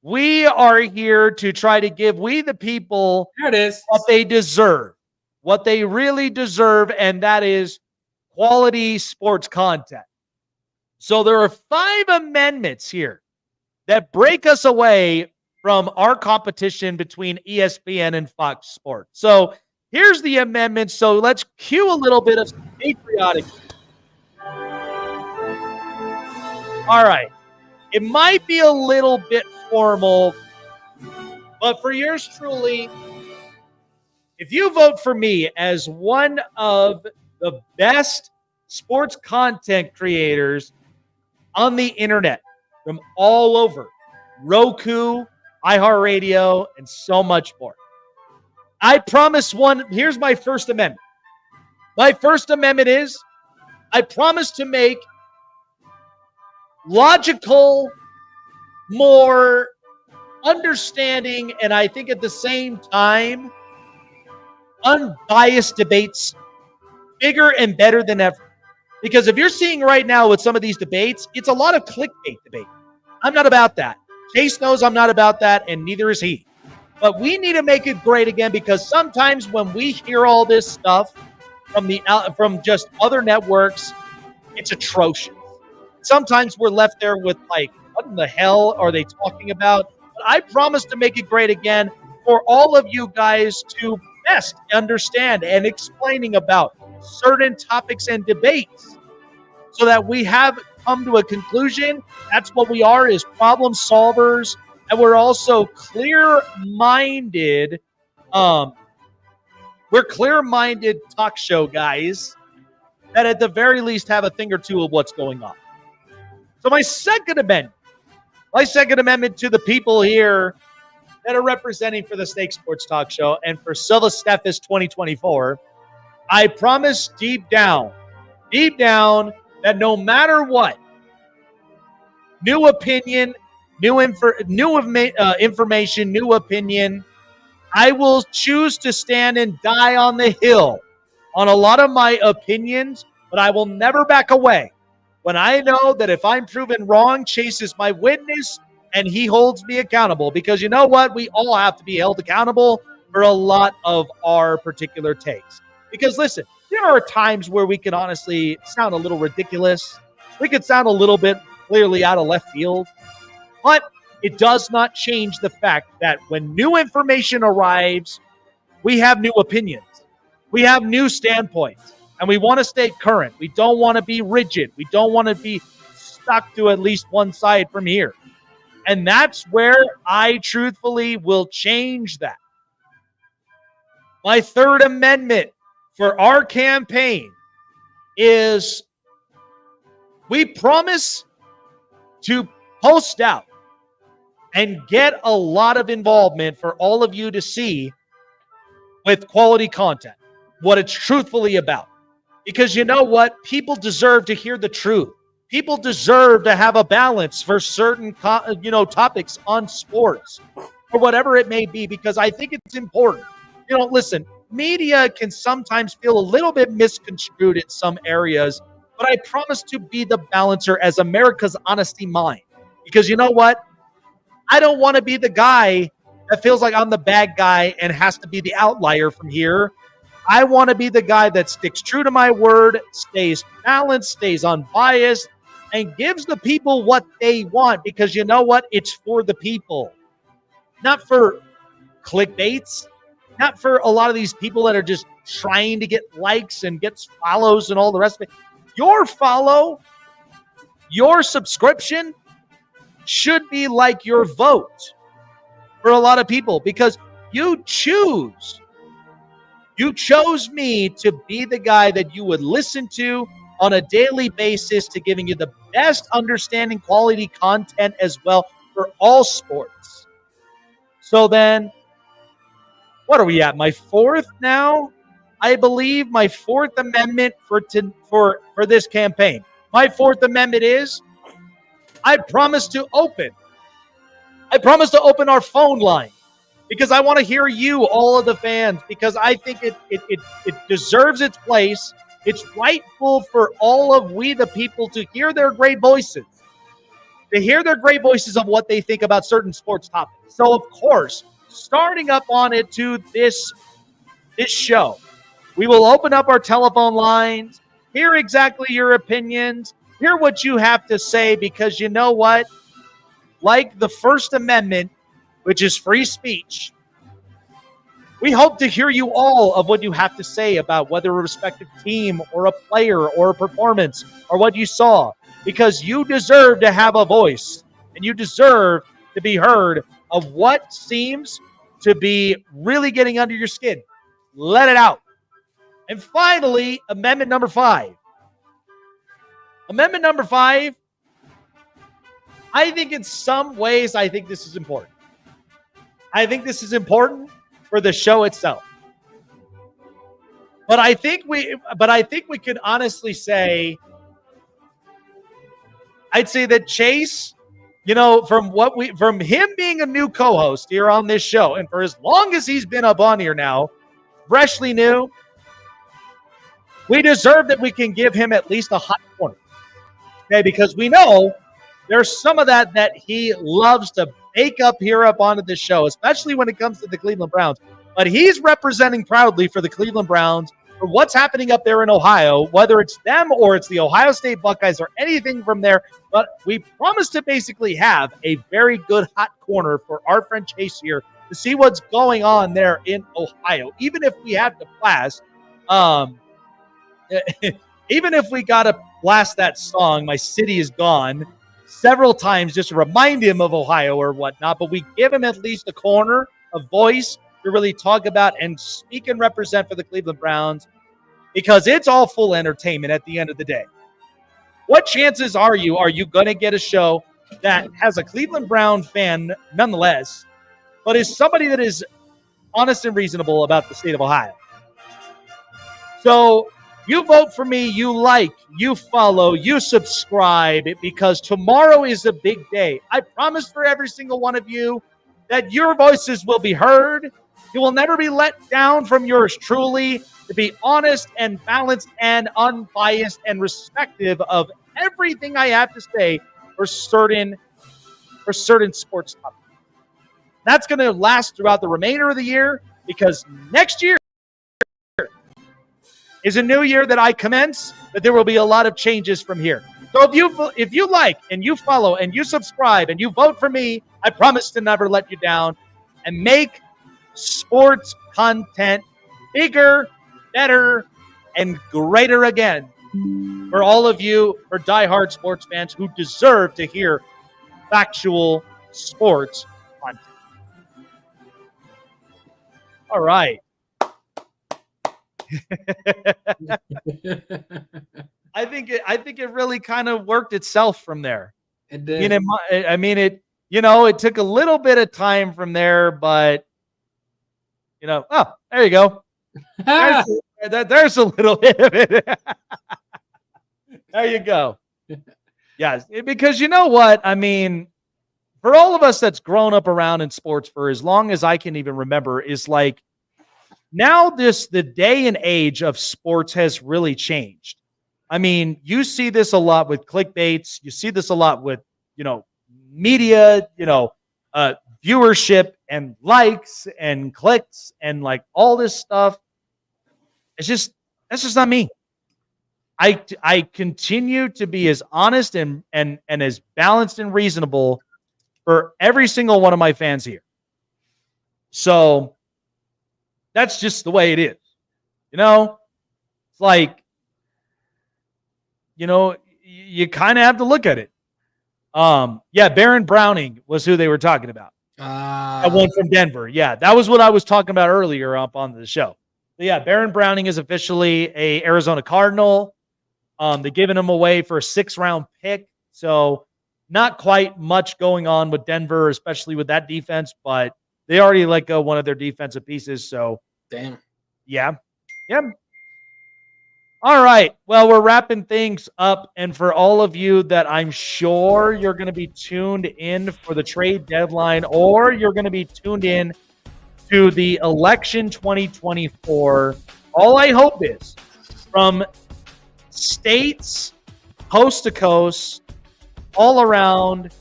We are here to try to give we the people what they deserve, what they really deserve, and that is quality sports content. So there are 5 amendments here that break us away from our competition between ESPN and Fox Sports. So here's the amendment. So let's cue a little bit of patriotic. All right. It might be a little bit formal, but for yours truly, if you vote for me as one of the best sports content creators on the internet, from all over, Roku, iHeartRadio, and so much more. I promise here's my First Amendment. My First Amendment is, I promise to make logical, more understanding, and I think at the same time, unbiased debates bigger and better than ever. Because if you're seeing right now with some of these debates, it's a lot of clickbait debate. I'm not about that. Chase knows I'm not about that, and neither is he. But we need to make it great again because sometimes when we hear all this stuff from just other networks, it's atrocious. Sometimes we're left there with like, what in the hell are they talking about? I promise to make it great again for all of you guys to best understand and explaining about certain topics and debates so that we have come to a conclusion. That's what we are, is problem solvers. And we're also clear-minded. We're clear-minded talk show guys that at the very least have a thing or two of what's going on. So my second amendment to the people here that are representing for the Snake Sports Talk Show and for Silva Steffes 2024, I promise deep down, that no matter what, new opinion, new information, new opinion, I will choose to stand and die on the hill on a lot of my opinions, but I will never back away. When I know that if I'm proven wrong, Chase is my witness and he holds me accountable, because you know what? We all have to be held accountable for a lot of our particular takes. Because listen, there are times where we can honestly sound a little ridiculous. We could sound a little bit clearly out of left field, but it does not change the fact that when new information arrives, we have new opinions. We have new standpoints, and we want to stay current. We don't want to be rigid. We don't want to be stuck to at least one side from here. And that's where I truthfully will change that. My third amendment for our campaign is we promise to post out and get a lot of involvement for all of you to see with quality content, what it's truthfully about. Because you know what? People deserve to hear the truth. People deserve to have a balance for certain topics on sports or whatever it may be, because I think it's important. Listen, media can sometimes feel a little bit misconstrued in some areas, but I promise to be the balancer as America's honesty mind. Because you know what? I don't want to be the guy that feels like I'm the bad guy and has to be the outlier from here. I want to be the guy that sticks true to my word, stays balanced, stays unbiased, and gives the people what they want, because you know what? It's for the people. Not for clickbaits, not for a lot of these people that are just trying to get likes and get follows and all the rest of it. Your follow, your subscription should be like your vote for a lot of people, because you chose me to be the guy that you would listen to on a daily basis, to giving you the best understanding quality content as well for all sports. So then, what are we at? My fourth now? I believe my fourth amendment for this campaign. My fourth amendment is I promise to open our phone line, because I want to hear you, all of the fans, because I think it deserves its place. It's rightful for all of we, the people, to hear their great voices, of what they think about certain sports topics. So, of course, starting up on it to this show, we will open up our telephone lines, hear exactly your opinions, hear what you have to say, because you know what? Like the First Amendment, which is free speech, we hope to hear you all of what you have to say about whether a respective team or a player or a performance or what you saw, because you deserve to have a voice and you deserve to be heard of what seems to be really getting under your skin. Let it out. And finally, amendment number 5. Amendment number 5, I think in some ways, I think this is important. I think this is important for the show itself. But I think we could honestly say, I'd say that Chase, from him being a new co-host here on this show, and for as long as he's been up on here now, freshly new, we deserve that we can give him at least a hot corner. Okay, because we know there's some of that he loves to bake up here up onto the show, especially when it comes to the Cleveland Browns. But he's representing proudly for the Cleveland Browns for what's happening up there in Ohio, whether it's them or it's the Ohio State Buckeyes or anything from there. But we promise to basically have a very good hot corner for our friend Chase here to see what's going on there in Ohio. Even if we have to blast, even if we got to blast that song, My City Is Gone, several times just to remind him of Ohio or whatnot, but we give him at least a corner, a voice to really talk about and speak and represent for the Cleveland Browns, because it's all full entertainment at the end of the day. What chances are you going to get a show that has a Cleveland Brown fan nonetheless, but is somebody that is honest and reasonable about the state of Ohio? So you vote for me, you like, you follow, you subscribe, because tomorrow is a big day. I promise for every single one of you that your voices will be heard. You will never be let down from yours truly, to be honest and balanced and unbiased and respective of everything I have to say for certain sports topics. That's going to last throughout the remainder of the year, because next year is a new year that I commence, but there will be a lot of changes from here. So if you like and you follow and you subscribe and you vote for me, I promise to never let you down and make sports content bigger, better, and greater again for all of you, for diehard sports fans who deserve to hear factual sports content. All right. I think it really kind of worked itself from there. It did. It took a little bit of time from there, but there you go. There's a little bit of it. There you go. Yes, because you know what? I mean, for all of us that's grown up around in sports for as long as I can even remember, is like, now the day and age of sports has really changed. I mean, you see this a lot with clickbaits. You see this a lot with, media, viewership and likes and clicks and like all this stuff. That's just not me. I continue to be as honest and as balanced and reasonable for every single one of my fans here. So that's just the way it is. It's like, you kind of have to look at it. Baron Browning was who they were talking about. That one from Denver. Yeah, that was what I was talking about earlier up on the show. But yeah, Baron Browning is officially a Arizona Cardinal. They're giving him away for a 6th-round pick. So not quite much going on with Denver, especially with that defense, but they already let go one of their defensive pieces. So damn. Yeah. All right. Well, we're wrapping things up. And for all of you that I'm sure you're going to be tuned in for the trade deadline, or you're going to be tuned in to the election 2024, all I hope is from states, coast to coast, all around,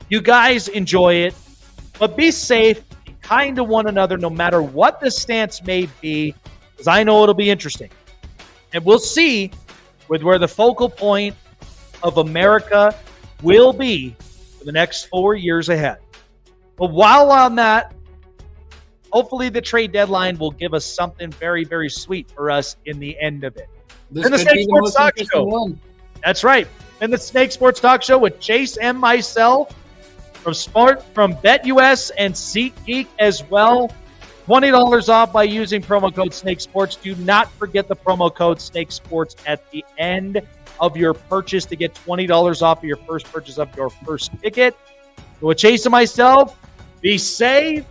you guys enjoy it, but be safe, be kind to one another, no matter what the stance may be, because I know it'll be interesting. And we'll see where the focal point of America will be for the next 4 years ahead. But while on that, hopefully the trade deadline will give us something very, very sweet for us in the end of it. This the Snake Sports Talk Show. One. That's right. And the Snake Sports Talk Show with Chase and myself from BetUS and SeatGeek as well. $20 off by using promo code SNAKESPORTS. Do not forget the promo code SNAKESPORTS at the end of your purchase to get $20 off of your first purchase of your first ticket. So with Chase and myself, be safe.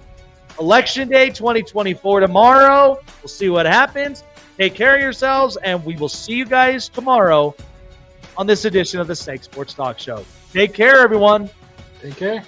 Election Day 2024 tomorrow. We'll see what happens. Take care of yourselves, and we will see you guys tomorrow on this edition of the Snake Sports Talk Show. Take care, everyone. Take care.